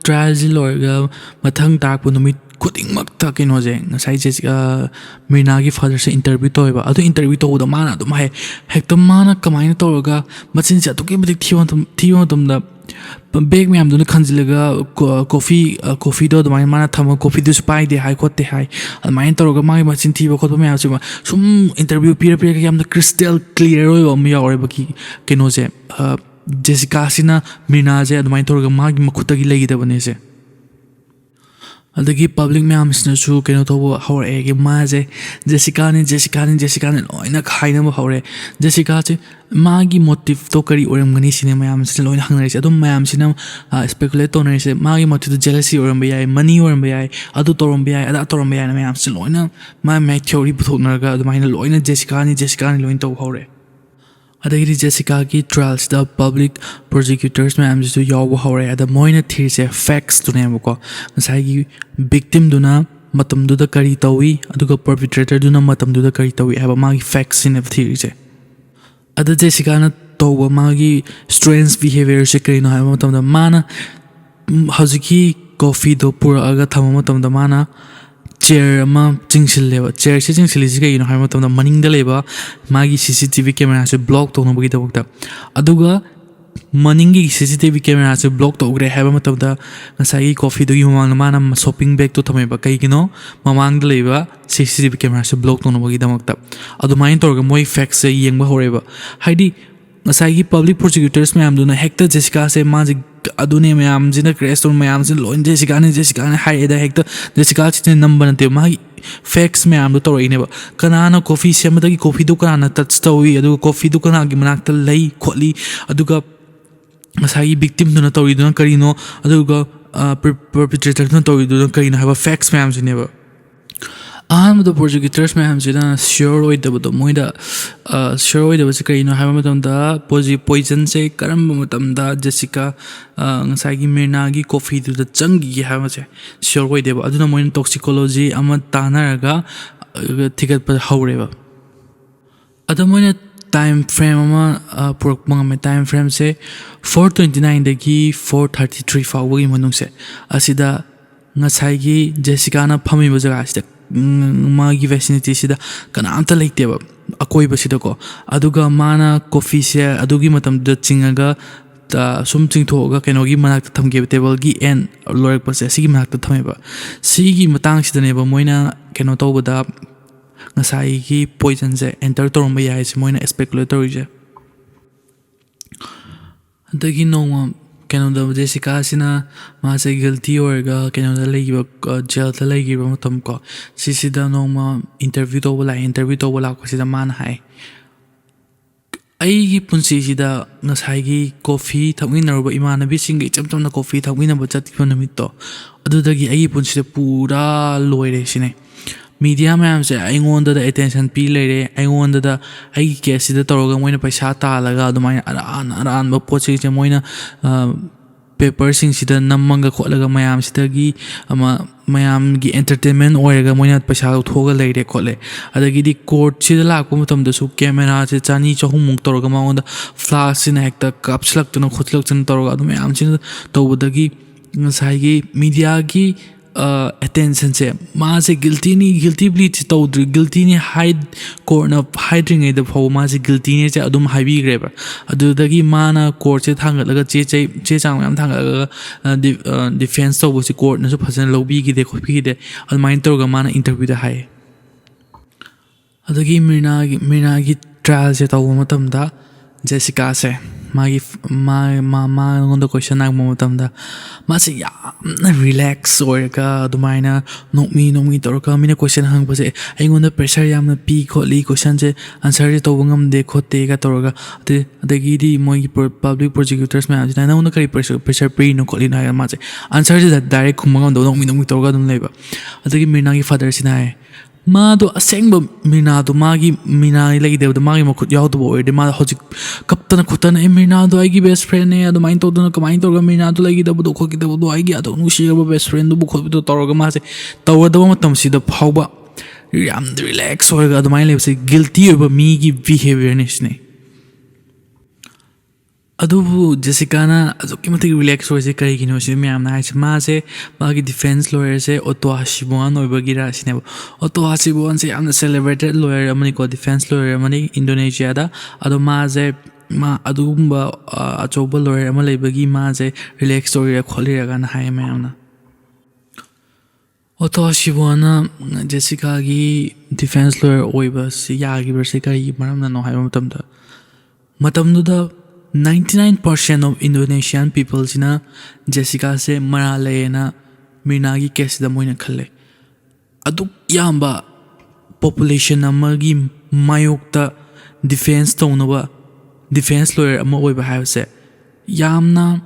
ꯇ꯭ꯔꯥꯏꯜꯁꯤ ꯂꯣꯏꯔꯒ ꯃꯊꯪ ꯇꯥꯔꯛꯄ ꯅꯨꯃꯤꯠ ꯈꯨꯗꯤꯡꯃꯛꯇ ꯀꯩꯅꯣꯁꯦ ꯉꯁꯥꯏ ꯃꯤꯔꯅꯥꯒꯤ ꯐꯥꯗꯔꯁꯦ ꯏꯟꯇꯔꯚ꯭ꯌꯨ ꯇꯧꯋꯦꯕ ꯑꯗꯨ ꯏꯟꯇꯔꯚ꯭ꯌꯨ ꯇꯧꯕꯗ ꯃꯥꯅ ꯑꯗꯨꯝ ꯍꯥꯏ ꯍꯦꯛꯇ ꯃꯥꯅ ꯀꯃꯥꯏꯅ ꯇꯧꯔꯒ ꯃꯆꯤꯟꯁꯦ ꯑꯗꯨꯛꯀꯤ ꯃꯇꯤꯛ ꯊꯤꯕ ꯃꯇꯝꯗ ꯕꯦꯒ ꯃꯌꯥꯝꯗꯨꯅ ꯈꯟꯖꯤꯜꯂꯒ ꯀꯣꯐꯤꯗꯣ ꯑꯗꯨꯃꯥꯏꯅ ꯃꯥꯅ ꯊꯝꯃꯒ ꯀꯣꯐꯤꯗꯨꯁꯨ ꯄꯥꯏꯗꯦ ꯍꯥꯏ ꯈꯣꯠꯇꯦ ꯍꯥꯏ ꯑꯗꯨꯃꯥꯏꯅ ꯇꯧꯔꯒ ꯃꯥꯒꯤ ꯃꯆꯤꯟ ꯊꯤꯕ ꯈꯣꯠꯄ ꯃꯌꯥꯝꯁꯦ ꯁꯨꯝ ꯏꯟꯇꯔꯚ꯭ꯌꯨ ꯄꯤꯔꯒ ꯌꯥꯝꯅ ꯀ꯭ꯔꯤꯁꯇꯦꯜ ꯀ꯭ꯂꯤꯌꯔ ꯑꯣꯏꯕ ꯑꯃ ꯌꯥꯎꯔꯦꯕ ꯀꯩꯅꯣꯁꯦ ꯖꯦꯁꯤꯀꯥꯁꯤꯅ ꯃꯤꯔꯅꯥꯁꯦ ꯑꯗꯨꯃꯥꯏꯅ ꯇꯧꯔꯒ ꯃꯥꯒꯤ ꯃꯈꯨꯠꯇꯒꯤ ꯂꯩꯒꯗꯕꯅꯦꯁꯦ ꯑꯗꯒꯤ ꯄꯕ꯭ꯂꯤꯛ ꯃꯌꯥꯝꯁꯤꯅꯁꯨ ꯀꯩꯅꯣ ꯇꯧꯕ ꯍꯧꯔꯛꯑꯦ ꯃꯥꯁꯦ ꯖꯦꯁꯤꯀꯥꯅꯤ ꯂꯣꯏꯅ ꯈꯥꯏꯅꯕ ꯍꯧꯔꯦ ꯖꯦꯁꯤꯀꯥꯁꯦ ꯃꯥꯒꯤ ꯃꯣꯇꯤꯞꯇꯣ ꯀꯔꯤ ꯑꯣꯏꯔꯝꯒꯅꯤ ꯁꯤꯅꯦ ꯃꯌꯥꯝꯁꯤꯅ ꯂꯣꯏꯅ ꯍꯪꯅꯔꯤꯁꯦ ꯑꯗꯨꯝ ꯃꯌꯥꯝꯁꯤꯅ ꯁ꯭ꯄꯦꯀꯨꯂꯦꯠ ꯇꯧꯅꯔꯤꯁꯦ ꯃꯥꯒꯤ ꯃꯣꯇꯤꯞꯇꯣ ꯖꯦꯂꯁꯤ ꯑꯣꯏꯔꯝꯕ ꯌꯥꯏ ꯃꯅꯤ ꯑꯣꯏꯔꯝꯕ ꯌꯥꯏ ꯑꯗꯨ ꯇꯧꯔꯝꯕ ꯌꯥꯏ ꯑꯗꯥ ꯇꯧꯔꯝꯕ ꯌꯥꯏꯅ ꯃꯌꯥꯝꯁꯤ ꯂꯣꯏꯅ ꯃꯥꯏ ꯊꯤꯑꯣꯔꯤ ꯄꯨꯊꯣꯛꯅꯔꯒ ꯑꯗꯨꯃꯥꯏꯅ ꯂꯣꯏꯅ ꯖꯦꯁꯤꯀꯥꯅꯤ ꯂꯣꯏꯅ ꯇꯧꯕ ꯍꯧꯔꯦ ꯑꯗꯒꯤꯗꯤ ꯖꯦꯁꯤꯀꯥꯒꯤ ꯇ꯭ꯔꯥꯏꯜꯁꯤꯗ ꯄꯕ꯭ꯂꯤꯛ ꯄ꯭ꯔꯣꯁꯤꯀ꯭ꯌꯨꯇꯔꯁ ꯃꯌꯥꯝꯁꯤꯁꯨ ꯌꯥꯎꯕ ꯍꯧꯔꯦ ꯑꯗ ꯃꯣꯏꯅ ꯊꯤꯔꯤꯁꯦ ꯐꯦꯛꯁꯇꯨꯅꯦꯕꯀꯣ ꯉꯁꯥꯏꯒꯤ ꯕꯤꯛꯇꯤꯝꯗꯨꯅ ꯃꯇꯝꯗꯨꯗ ꯀꯔꯤ ꯇꯧꯏ ꯑꯗꯨꯒ ꯄꯔꯄꯤꯇ꯭ꯔꯦꯇꯔꯗꯨꯅ ꯃꯇꯝꯗꯨꯗ ꯀꯔꯤ ꯇꯧꯏ ꯍꯥꯏꯕ ꯃꯥꯒꯤ ꯐꯦꯛꯁꯁꯤꯅꯦꯕ ꯊꯤꯔꯤꯁꯦ ꯑꯗ ꯖꯦꯁꯤꯀꯥꯅ ꯇꯧꯕ ꯃꯥꯒꯤ ꯁ꯭ꯇ꯭ꯔꯦꯟꯖ ꯕꯤꯍꯦꯕꯤꯌꯔꯁꯦ ꯀꯔꯤꯅꯣ ꯍꯥꯏꯕ ꯃꯇꯝꯗ ꯃꯥꯅ ꯍꯧꯖꯤꯛꯀꯤ ꯀꯣꯐꯤꯗꯣ ꯄꯨꯔꯛꯑꯒ ꯊꯝꯕ ꯃꯇꯝꯗ ꯃꯥꯅ ꯆꯦꯌꯔ ꯑꯃ ꯆꯤꯡꯁꯤꯜꯂꯦꯕ ꯆꯦꯌꯔꯁꯦ ꯆꯤꯡꯁꯤꯜꯂꯤꯁꯤ ꯀꯩꯒꯤꯅꯣ ꯍꯥꯏꯕ ꯃꯇꯝꯗ ꯃꯅꯤꯡꯗ ꯂꯩꯕ ꯃꯥꯒꯤ CCTV ꯀꯦꯃꯦꯔꯥꯁꯦ ꯕ꯭ꯂꯣꯛ ꯇꯧꯅꯕꯒꯤꯗꯃꯛꯇ ꯑꯗꯨꯒ ꯃꯅꯤꯡꯒꯤ CCTV ꯀꯦꯃꯦꯔꯥꯁꯦ ꯕ꯭ꯂꯣꯛ ꯇꯧꯈ꯭ꯔꯦ ꯍꯥꯏꯕ ꯃꯇꯝꯗ ꯉꯁꯥꯏꯒꯤ ꯀꯣꯐꯤꯗꯨꯒꯤ ꯃꯃꯥꯡꯗ ꯃꯥꯅ ꯁꯣꯞꯄꯤꯡ ꯕꯦꯒꯇꯣ ꯊꯝꯃꯦꯕ ꯀꯩꯒꯤꯅꯣ ꯃꯃꯥꯡꯗ ꯂꯩꯕ CCTV ꯀꯦꯃꯦꯔꯥꯁꯦ ꯕ꯭ꯂꯣꯛ ꯇꯧꯅꯕꯒꯤꯗꯃꯛꯇ ꯑꯗꯨꯃꯥꯏꯅ ꯇꯧꯔꯒ ꯃꯣꯏ ꯐꯦꯛꯁꯁꯦ ꯌꯦꯡꯕ ꯍꯧꯔꯦꯕ ꯍꯥꯏꯗꯤ ꯉꯁꯥꯏꯒꯤ ꯄꯕ꯭ꯂꯤꯛ ꯄ꯭ꯔꯣꯁꯤꯀ꯭ꯌꯨꯇꯔꯁ ꯃꯌꯥꯝꯗꯨꯅ ꯍꯦꯛꯇ ꯖꯦꯁꯤꯀꯥꯁꯦ ꯃꯥꯁꯦ ꯑꯗꯨꯅꯦ ꯃꯌꯥꯝꯁꯤꯅ ꯀ꯭ꯔꯦꯁ ꯇꯧꯔ ꯃꯌꯥꯝꯁꯤꯅ ꯂꯣꯏꯅ ꯖꯦꯁꯤꯀꯥꯅꯤ ꯍꯥꯏꯔꯛꯑꯦꯗ ꯍꯦꯛꯇ ꯖꯦꯁꯤꯀꯥꯁꯤꯅ ꯅꯝꯕ ꯅꯠꯇꯦ ꯃꯥꯒꯤ ꯐꯦꯛꯁ ꯃꯌꯥꯝꯗꯣ ꯇꯧꯔꯛꯏꯅꯦꯕ ꯀꯅꯥꯅ ꯀꯣꯐꯤ ꯁꯦꯝꯕꯗꯒꯤ ꯀꯣꯐꯤꯗꯨ ꯀꯅꯥꯅ ꯇꯆ ꯇꯧꯏ ꯑꯗꯨꯒ ꯀꯣꯐꯤꯗꯨ ꯀꯅꯥꯒꯤ ꯃꯅꯥꯛꯇ ꯂꯩ ꯈꯣꯠꯂꯤ ꯑꯗꯨꯒ ꯉꯁꯥꯏꯒꯤ ꯕꯤꯛꯇꯤꯝꯗꯨꯅ ꯇꯧꯔꯤꯗꯨꯅ ꯀꯔꯤꯅೋ ꯑꯗꯨꯒ ꯄꯔꯄꯤꯇ꯭ꯔꯦꯇꯔꯗꯨꯅ ꯇꯧꯔꯤꯗꯨꯅ ꯀꯔꯤꯅꯣ ꯍꯥꯏꯕ ꯐꯦꯛꯁ ꯃꯌꯥꯝꯁꯤꯅꯦꯕ ꯑꯍꯥꯟꯕꯗ ꯄ꯭ꯔꯣꯁꯤꯀ꯭ꯌꯨꯇꯔꯁ ꯃꯌꯥꯝꯁꯤꯅ ꯁꯤꯌꯣꯔ ꯑꯣꯏꯗꯕꯗꯣ ꯃꯣꯏꯗ ꯁꯤꯌꯣꯔ ꯑꯣꯏꯗꯕꯁꯦ ꯀꯔꯤꯅꯣ ꯍꯥꯏꯕ ꯃꯇꯝꯗ ꯄꯣꯏꯖꯟꯁꯦ ꯀꯔꯝꯕ ꯃꯇꯝꯗ ꯖꯦꯁꯤꯀꯥ ꯉꯁꯥꯏꯒꯤ ꯃꯤꯔꯅꯥꯒꯤ ꯀꯣꯐꯤꯗꯨꯗ ꯆꯪꯈꯤꯒꯦ ꯍꯥꯏꯕꯁꯦ ꯁꯤꯌꯣꯔ ꯑꯣꯏꯗꯦꯕ ꯑꯗꯨꯅ ꯃꯣꯏꯅ ꯇꯣꯛꯁꯤꯀꯣꯂꯣꯖꯤ ꯑꯃ ꯇꯥꯟꯅꯔꯒ ꯊꯤꯒꯠꯄ ꯍꯧꯔꯦꯕ ꯑꯗ ꯃꯣꯏꯅ ꯇꯥꯏꯝ ꯐ꯭ꯔꯦꯝ ꯑꯃ ꯄꯨꯔꯛꯄ ꯉꯝꯃꯦ ꯇꯥꯏꯝ ꯐ꯭ꯔꯦꯝꯁꯦ 429ꯗꯒꯤ 433 ꯐꯥꯎꯕꯒꯤ ꯃꯅꯨꯡꯁꯦ ꯑꯁꯤꯗ ꯉꯁꯥꯏꯒꯤ ꯖꯦꯁꯤꯀꯥꯅ ꯐꯝꯃꯤꯕ ꯖꯒꯥꯁꯤꯗ ꯃꯥꯒꯤ ꯚꯦꯁꯤꯅꯤꯇꯤꯁꯤꯗ ꯀꯅꯥꯝꯇ ꯂꯩꯇꯦꯕ ꯑꯀꯣꯏꯕꯁꯤꯗꯀꯣ ꯑꯗꯨꯒ ꯃꯥꯅ ꯀꯣꯐꯤꯁꯦ ꯑꯗꯨꯒꯤ ꯃꯇꯝꯗꯨꯗ ꯆꯤꯡꯉꯒ ꯁꯨꯝ ꯆꯤꯡꯊꯣꯛꯑꯒ ꯀꯩꯅꯣꯒꯤ ꯃꯅꯥꯛꯇ ꯊꯝꯒꯦꯕ ꯇꯦꯕꯜꯒꯤ ꯑꯦꯟ ꯂꯣꯏꯔꯛꯄꯁꯦ ꯑꯁꯤꯒꯤ ꯃꯅꯥꯛꯇ ꯊꯝꯃꯦꯕ ꯁꯤꯒꯤ ꯃꯇꯥꯡꯁꯤꯗꯅꯦꯕ ꯃꯣꯏꯅ ꯀꯩꯅꯣ ꯇꯧꯕꯗ ꯉꯁꯥꯏꯒꯤ ꯄꯣꯏꯖꯟꯁꯦ ꯑꯦꯟꯇꯔ ꯇꯧꯔꯝꯕ ꯌꯥꯏ ꯍꯥꯏꯁꯦ ꯃꯣꯏꯅ ꯁ꯭ꯄꯦꯀꯨꯂꯦꯠ ꯇꯧꯔꯤꯁꯦ ꯑꯗꯒꯤ ꯅꯣꯡꯃ ꯀꯩꯅꯣꯗ ꯖꯦꯁꯤꯀꯥꯁꯤꯅ ꯃꯥꯁꯦ ꯒꯤꯜꯇꯤ ꯑꯣꯏꯔꯒ ꯀꯩꯅꯣꯗ ꯂꯩꯈꯤꯕ ꯖꯦꯜꯗ ꯂꯩꯈꯤꯕ ꯃꯇꯝꯀꯣ ꯁꯤꯁꯤꯗ ꯅꯣꯡꯃ ꯏꯟꯇꯔꯚ꯭ꯌꯨ ꯇꯧꯕ ꯂꯥꯛꯑꯦ ꯏꯟꯇꯔꯚ꯭ꯌꯨ ꯇꯧꯕ ꯂꯥꯛꯄꯁꯤꯗ ꯃꯥꯅ ꯍꯥꯏ ꯑꯩꯒꯤ ꯄꯨꯟꯁꯤꯁꯤꯗ ꯉꯁꯥꯏꯒꯤ ꯀꯣꯐꯤ ꯊꯛꯃꯤꯟꯅꯔꯨꯕ ꯏꯃꯥꯟꯅꯕꯤꯁꯤꯡꯒ ꯏꯆꯝ ꯆꯝꯅ ꯀꯣꯐꯤ ꯊꯛꯃꯤꯟꯅꯕ ꯆꯠꯈꯤꯕ ꯅꯨꯃꯤꯠꯇꯣ ꯑꯗꯨꯗꯒꯤ ꯑꯩꯒꯤ ꯄꯨꯟꯁꯤꯗ ꯄꯨꯔꯥ ꯂꯣꯏꯔꯦ ꯁꯤꯅꯦ ꯃꯤꯗꯤꯌꯥ ꯃꯌꯥꯝꯁꯦ ꯑꯩꯉꯣꯟꯗ ꯑꯦꯇꯦꯟꯁꯟ ꯄꯤ ꯂꯩꯔꯦ ꯑꯩꯉꯣꯟꯗ ꯑꯩꯒꯤ ꯀꯦꯁꯁꯤꯗ ꯇꯧꯔꯒ ꯃꯣꯏꯅ ꯄꯩꯁꯥ ꯇꯥꯜꯂꯒ ꯑꯗꯨꯃꯥꯏꯅ ꯑꯔꯥꯟꯕ ꯄꯣꯠꯁꯤꯡꯁꯦ ꯃꯣꯏꯅ ꯄꯦꯄꯔꯁꯤꯡꯁꯤꯗ ꯅꯝꯃꯒ ꯈꯣꯠꯂꯒ ꯃꯌꯥꯝꯁꯤꯗꯒꯤ ꯃꯌꯥꯝꯒꯤ ꯑꯦꯟꯇꯔꯇꯦꯟꯃꯦꯟ ꯑꯣꯏꯔꯒ ꯃꯣꯏꯅ ꯄꯩꯁꯥ ꯂꯧꯊꯣꯛꯑꯒ ꯂꯩꯔꯦ ꯈꯣꯠꯂꯦ ꯑꯗꯒꯤꯗꯤ ꯀꯣꯔꯠꯁꯤꯗ ꯂꯥꯛꯄ ꯃꯇꯝꯗꯁꯨ ꯀꯦꯃꯦꯔꯥꯁꯦ 200-300ꯃꯨꯛ ꯇꯧꯔꯒ ꯃꯉꯣꯟꯗ ꯐ꯭ꯂꯥꯁꯁꯤꯅ ꯍꯦꯛꯇ ꯀꯥꯞꯁꯤꯜꯂꯛꯇꯨꯅ ꯈꯣꯠꯆꯤꯜꯂꯛꯇꯨꯅ ꯇꯧꯔꯒ ꯑꯗꯨ ꯃꯌꯥꯝꯁꯤꯅ ꯇꯧꯕꯗꯒꯤ ꯉꯁꯥꯏꯒꯤ ꯃꯤꯗꯤꯌꯥꯒꯤ ꯑꯦꯇꯦꯟꯁꯟꯁꯦ ꯃꯥꯁꯦ ꯒꯤꯜꯇꯤ ꯄ꯭ꯂꯤꯠꯁꯦ ꯇꯧꯗ꯭ꯔꯤ ꯒꯤꯜꯇꯤꯅꯤ ꯀꯣꯔꯠꯅ ꯍꯥꯏꯗ꯭ꯔꯤꯉꯩꯗ ꯐꯥꯎꯕ ꯃꯥꯁꯦ ꯒꯤꯜꯇꯤꯅꯦꯁꯦ ꯑꯗꯨꯝ ꯍꯥꯏꯕꯤꯈ꯭ꯔꯦꯕ ꯑꯗꯨꯗꯒꯤ ꯃꯥꯅ ꯀꯣꯔꯠꯁꯦ ꯊꯥꯡꯒꯠꯂꯒ ꯆꯦ ꯆꯥꯡ ꯃꯌꯥꯝ ꯊꯥꯡꯒꯠꯂꯒ ꯗꯤꯐꯦꯟꯁ ꯇꯧꯕꯁꯤ ꯀꯣꯔꯠꯅꯁꯨ ꯐꯖꯅ ꯂꯧꯕꯤꯈꯤꯗꯦ ꯈꯣꯠꯄꯤꯈꯤꯗꯦ ꯑꯗꯨꯃꯥꯏꯅ ꯇꯧꯔꯒ ꯃꯥꯅ ꯏꯟꯇꯔꯚ꯭ꯌꯨꯗ ꯍꯥꯏꯌꯦ ꯑꯗꯒꯤ ꯃꯤꯔꯅꯥꯒꯤ ꯇ꯭ꯔꯥꯏꯜꯁꯦ ꯇꯧꯕ ꯃꯇꯝꯗ ꯖꯦꯁꯤꯀꯥꯁꯦ ꯃꯉꯣꯟꯗ ꯀꯣꯏꯁꯟ ꯍꯪꯕ ꯃꯇꯝꯗ ꯃꯥꯁꯦ ꯌꯥꯝꯅ ꯔꯤꯂꯦꯛꯁ ꯑꯣꯏꯔꯒ ꯑꯗꯨꯃꯥꯏꯅ ꯅꯣꯛꯃꯤ ꯇꯧꯔꯒ ꯃꯤꯅ ꯀꯣꯏꯁꯟ ꯍꯪꯕꯁꯦ ꯑꯩꯉꯣꯟꯗ ꯄ꯭ꯔꯦꯁꯔ ꯌꯥꯝꯅ ꯄꯤ ꯈꯣꯠꯂꯤ ꯀꯣꯏꯁꯟꯁꯦ ꯑꯟꯁꯔꯁꯦ ꯇꯧꯕ ꯉꯝꯗꯦ ꯈꯣꯠꯇꯦꯒ ꯇꯧꯔꯒ ꯑꯗꯒꯤꯗꯤ ꯃꯣꯏꯒꯤ ꯄꯕ꯭ꯂꯤꯛ ꯄ꯭ꯔꯣꯁꯤꯀ꯭ꯌꯨꯇꯔꯁ ꯃꯌꯥꯝꯁꯤꯅ ꯅꯪꯉꯣꯟꯗ ꯀꯔꯤ ꯄ꯭ꯔꯦꯁꯔ ꯄꯤꯔꯤꯅꯣ ꯈꯣꯠꯂꯤꯅꯣ ꯍꯥꯏꯔꯒ ꯃꯥꯁꯦ ꯑꯟꯁꯔꯁꯤꯗ ꯗꯥꯏꯔꯦꯛ ꯈꯨꯝꯕ ꯉꯝꯗꯕ ꯅꯣꯛꯃꯤ ꯇꯧꯔꯒ ꯑꯗꯨꯝ ꯂꯩꯕ ꯑꯗꯒꯤ ꯃꯤꯔꯅꯥꯒꯤ ꯐꯥꯗꯔꯁꯤꯅ ꯍꯥꯏ Mado asengba Minado Magi Mina like the Magi Yaudabo or the Mother Hojic Captain Kutan Minado, I give best friend, the mind to the command of Minado like the Budoki, the Budo, I get no she best friend, the book of the Torogamase, Tower the Matam see the Pauba. I'm the relax or the mind say guilty of a me behavior in his name. Adubu Jessica Azukimatic relax or the Karikino, Mayamna, Maze, Magi defense lawyer say Otto Hashibon or Bagira Sinebo. Otto Hashibon say I'm the celebrated lawyer, Amanico defense lawyer, Mani, Indonesia, Adomaze, Ma Adumba, Achoba lawyer, Malay Bagi Maze, relax story, a colleague and high Mayamna. Otto Hashibona, Jessica defense lawyer, Oibas, Yagi, Versika, Maramna, no Hamatamda. Matamduda. 99% of Indonesian people sina Jessica se marale na Mirnagi case da moina khale aduk yamba population amagi mayokta defense tawnawa defense lawyer ama oiba haise yamna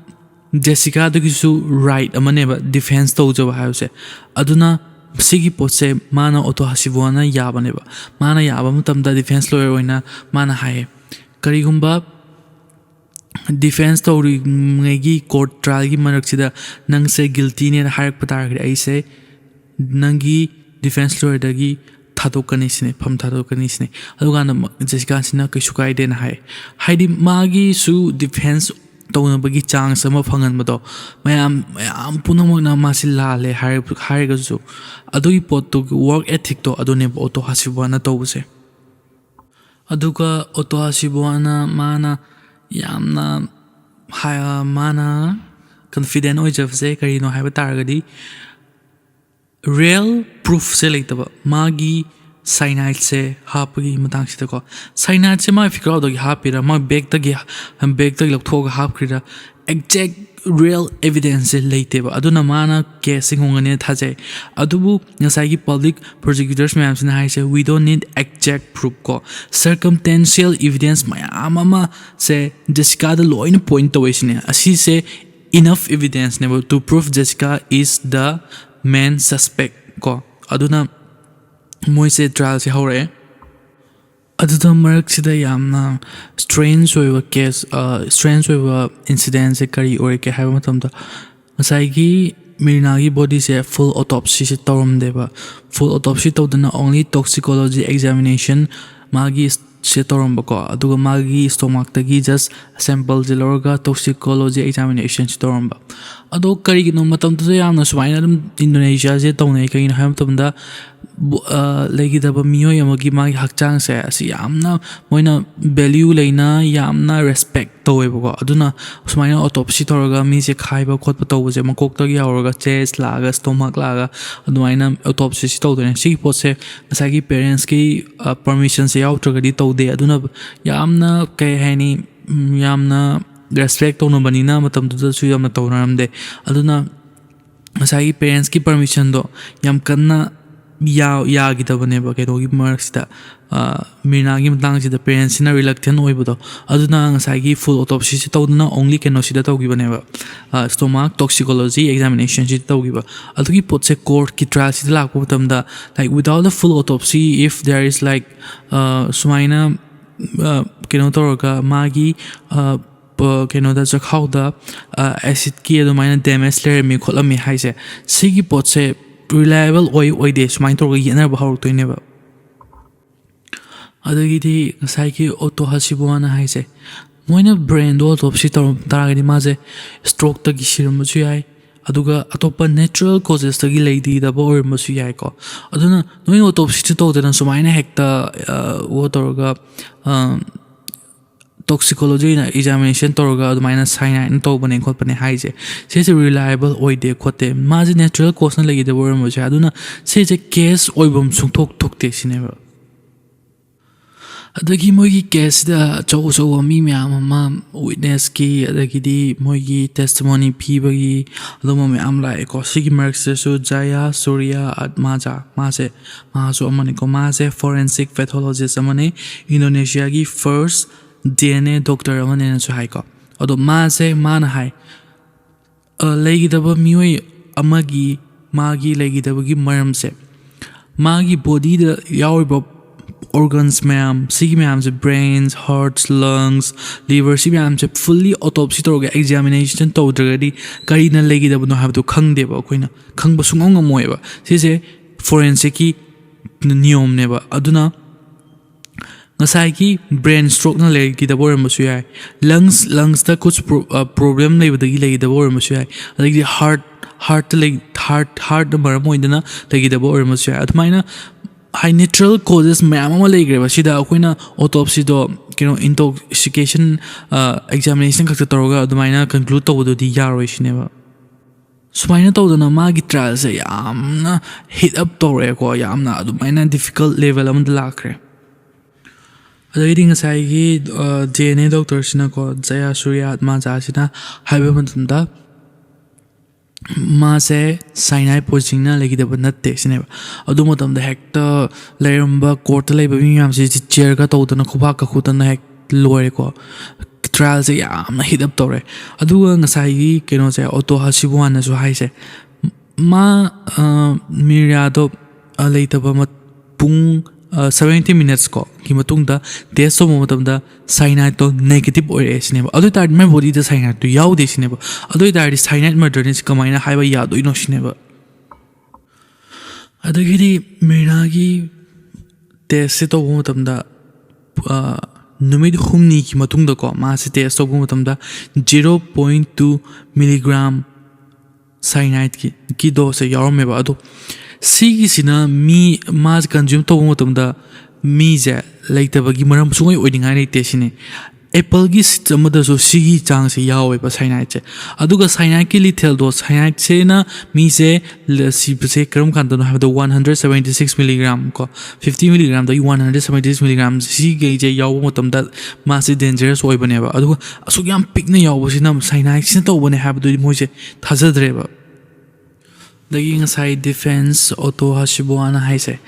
Jessica dagisu right amaneba defense tawjaba haise aduna sigi potse mana Otto Hashibona yabaneba mana yaba matamda defense lawyer oina mana haye karigumba defense story ngi court trial gi maraksida nang se guilty ne harak patar gre ai se nangi defense lawyer dagi thadokani sine pham thadokani sine aduga na Jessica sina kai sukai den hai haidi magi su defense tawna bagi chance sama phangan mado mayam punamok na masila le har ga su adui pot to work ethic to adune Otto Hashibona tawse aduga Otto Hashibona mana yamna haya mana confident oi jabse karino haiba targadi real proof se leitaba magi cyanide se hapagi matang sita ko cyanide se ma figure out gi hapira ma bag tagi ham bag tagi lokthog hapkrida exact real evidence leiteba aduna mana casing hongane thaje adubu ngasai gi public prosecutors mayam sina haise we don't need exact proof ko circumstantial evidence mayama se Jessica the loin point to isine asi se enough evidence never to prove Jessica is the main suspect ko aduna moise trial se hore adudha marak sida yamna strange oiba case strange oiba incident se kari ore ke haiba matamda masai gi Mirna gi body se full autopsy se tawram deba full autopsy tawdana only toxicology examination magi se tawram bako aduga magi stomach tagi just sample jelorga toxicology examination se tawram ba ado kari gi no matam to yamna suwaina dum Indonesia je tawnai kai na haiba matamda legi daba miyo yamagi magi hakchang se asi yamna moina value leina yamna respect taweba aduna sumaina autopsy toraga mi se khaiba khotpa tawje makok tagi yauraga chest laga stomach laga adumaina autopsy si tawdene si potse asagi parents ki permission se yautragadi tawde aduna yamna kai hani yamna respect tawna banina matam tu su yamna tawnaramde aduna asagi parents ki permission do yam kanna ya gita bane ba ke dogi marks da Mirna gi matang si the parents in a reluctant oibudo aduna ngasai gi full autopsy si tawduna only can sida tawgi bane ba stomach toxicology examination si tawgi ba adugi potse court ki trial si la ko tamda like without the full autopsy if there is like sumaina keno toroga magi keno da jakhau da acid ki adumaina damage layer mi kholami haise sigi potse reliable oi de smain to gi na ba hawr to ne ba adagi di sai ki Otto Hashibona haise moina brain do autopsy tar taragani maje stroke ta gi siram chu yai aduga atopa natural causes ta gi leidi da ba or ma chu yai ko aduna noi autopsy to da sumaina hekta water toxicology na examination toroga adumina cyanide to bane khotpane haise se reliable oide khote maji natural cause na lagi de wor mo ja aduna se case oibom sungthok thokte sineba adagi mogi case da chow mi myam ma witness ki adagi di mogi testimony pibagi aduma me amla ko sigi marks so jaya surya atmaja mase so amani ko mase forensic pathologist amane Indonesia gi first DNA doctor amane na hai ko ado mase mana hai legi daba mioi amagi magi legi daba gi maram se magi body the yauriba organs ma'am, sigi ma'am's brains, hearts, lungs, liver, si ma'am's fully autopsy to examination to already karina legi the no have to kang deba quina kang basung moeva. Say forensic niyom neba aduna ngasai brain stroke na legi the bor masu yai lungs da kuch problem nei bada gi legi the bor masu yai adagi heart the maramoidana legi the bor masu yai admaina high natural causes mayamma legreba sida akoina autopsy do intoxication examination kakta toroga admaina conclude tawdo di yaroi shineba sumaina tawdana magi trial se yamna hit up tore ko yamna admaina difficult level am lakre adai ngasai gi DNA doctor sina ko jaya surya atma ja sina haiba matumda Mase cyanide poisoning na legi da banat te sineba adu matam da hekta leramba court leba mi yam si chair ka to na khuba ka khutana hek lore ko trial se yam na hit up tore adu ngasai gi keno se auto hasibuan na so hai se ma miria do leita ba mat pung 70 minutes ko ki matung da test so matam da cyanide to negative or sineba adu tar my body da cyanide to yaw de sineba adu tar cyanide murder ni kamaina haiba ya do ino sineba adagiri miragi test to matam da numid humni ki matung da ko ma se test to matam da 0.2 milligram cyanide ki dose yaw adu Sigi sina mi mas consume to matamda mi je laitaba maram sungoi oidingai leite sine apple gi system da so sigi chang se yawe ba cyanide che aduga cyanide ki lethal dose cyanide se na mi se si se karam kan da have the 176 milligram ko 50 milligram da 176 milligram si ge je yaw matamda mas dangerous oi bane ba aduga asuk yam pick na yaw sina cyanide sin to bane have do mo je thajadre ba Daging side defense auto hasibuana haise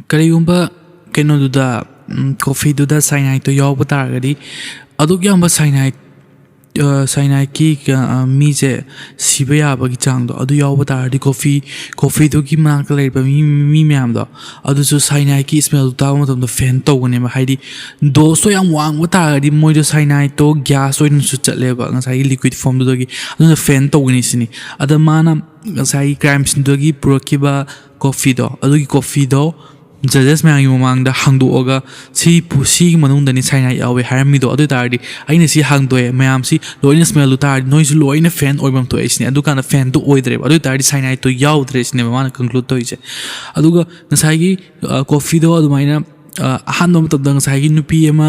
kariyumba keno duda coffee duda cyanide to yaw taragadi aduk yamba cyanide ki mi je siba yaba gi chang do adu yaw taradi coffee do gi mak lai ba mi myam do adu so cyanide ki smell ta mo to fan to ne ma haidi do so yam wang wa taradi moi do cyanide to gas oin su chatle ba ngasai liquid form do gi adu fan to ni sini ada mana ngasai crimes do gi prokiba coffee do adu gi coffee do judges mayang yumang da hangdu oga si pusi manung dani cyanide yawe harami do adu tardi aina si hangdoe mayam si loina smell lu tardi noise loina fan oibam to isni adu kana fan to oidre adu tardi cyanide to yaw dres ne mana conclude to ise aduga nasai gi coffee do adu maina ahanno matabda ngasai gi nupi ema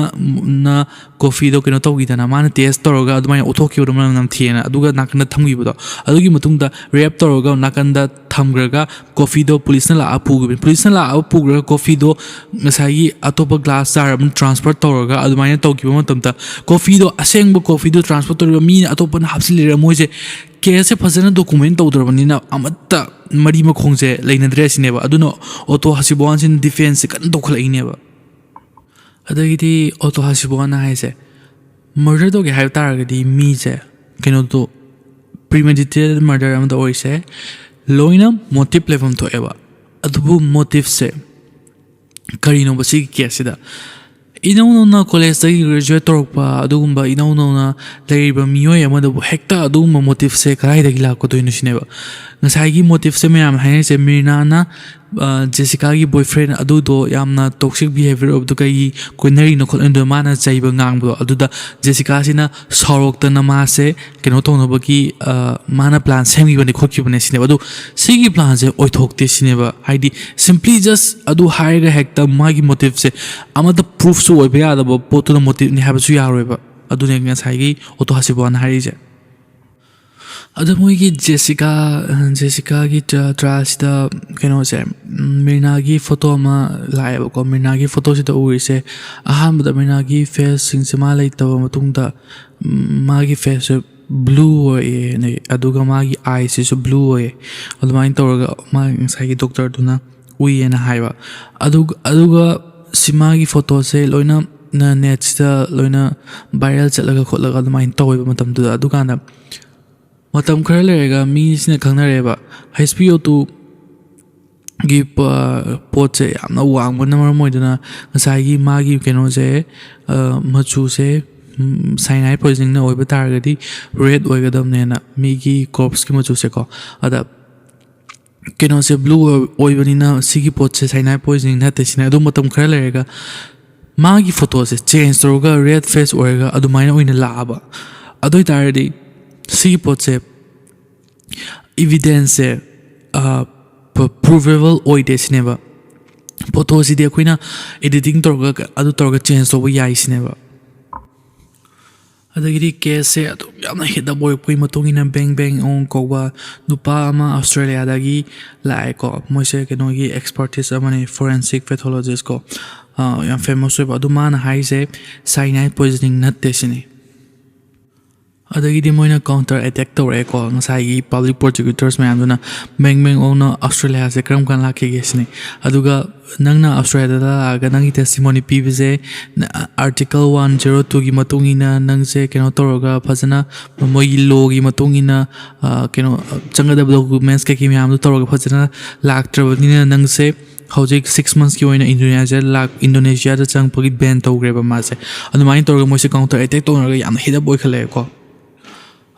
na coffee do keno tawgi dana mana test toroga adu maina othoki ro nam thiena aduga nakna thamgi bodo adugi matungda rap toroga nakanda thamgraga coffee do police na la apugra coffee do ngasai atopa glass jar am transfer toroga adu maina tawgi matamda coffee do asengba coffee do transfer toroga mi atopa na hapsilira moise case fazana document tawdrabanina amatta mari makhongje leinadre sineba aduno auto hasibuan sin defense kan dokhlaineba adagidi auto hasibuan haise murder do ge hay taragadi mi je keno do premeditated murder am do oise loina motive level to eba adubu motive se karino basi case da inauna college da graduate torpa adugumba inauna leiba miyoy amada hekta adugumba motive se karai da gila ko doino sineba ngasai gi motive se mayam haine se mirna na Jessica gi boyfriend adu do yamna toxic behavior of the kai koinari no khol endo mana chaiba ngang bo adu da Jessica sina sorok ta na ma se keno to no baki mana plan semgi bani khokki bani sineba adu sigi plan se oithok te sineba haidi simply just adu hire hekta magi motive se amada proof so oiba ya da bo poto no motive ni have su yaroiba adu ne ngasai gi auto hasibuan hari je Ada moi ki Jessica ki trial sida keno se mirna gi photo ma live ko mirna gi photo sida uri se aham da mirna gi face sing se ma lai taw matung da ma gi face blue oye ne aduga ma gi eyes is blue oye admain tawra ma sai gi doctor duna ui ena haiba aduga sima gi photo se loina na net sta loina viral chalaga kholaga admain tawba matam du aduga na matam khara lerega mi sina khangnareba HPO2 gi pot se yamna wangna maram oiduna ngasai gi magi keno se machu se cyanide poisoning na oiba targadi red oigadamne na migi corpse ki machu se ko ada keno se blue oibani na sigi pot se cyanide poisoning na te sina adu matam khara lerega magi photo se change toga red face oiga adu maina oina laaba adoi taradi sigi pot se evidence se provable oide sineba photo si de koina editing toga adu toga change toba yai sineba adagidi case se adu yamna hida boy koi matungina bang bang on koba nupa ama Australia dagi lai ko moise keno gi expertise amani forensic pathologist ko yam famous we adu man hai se cyanide poisoning natte sini adagidi moina counter attack tore ko ngasai gi public prosecutors mayam duna bang bang ona Australia se kram kan lakhe gesini aduga nangna Australia da ga nangi testimony pibse article 102 gi matungina nangse keno toroga phajana moi law gi matungina keno changada documents ke ki mayam du toroga phajana laktrabnina nangse hojik 6 months ki oina Indonesia da chang pagi ban togreba mase adumai toroga moise counter attack toraga yam hida boy khale ko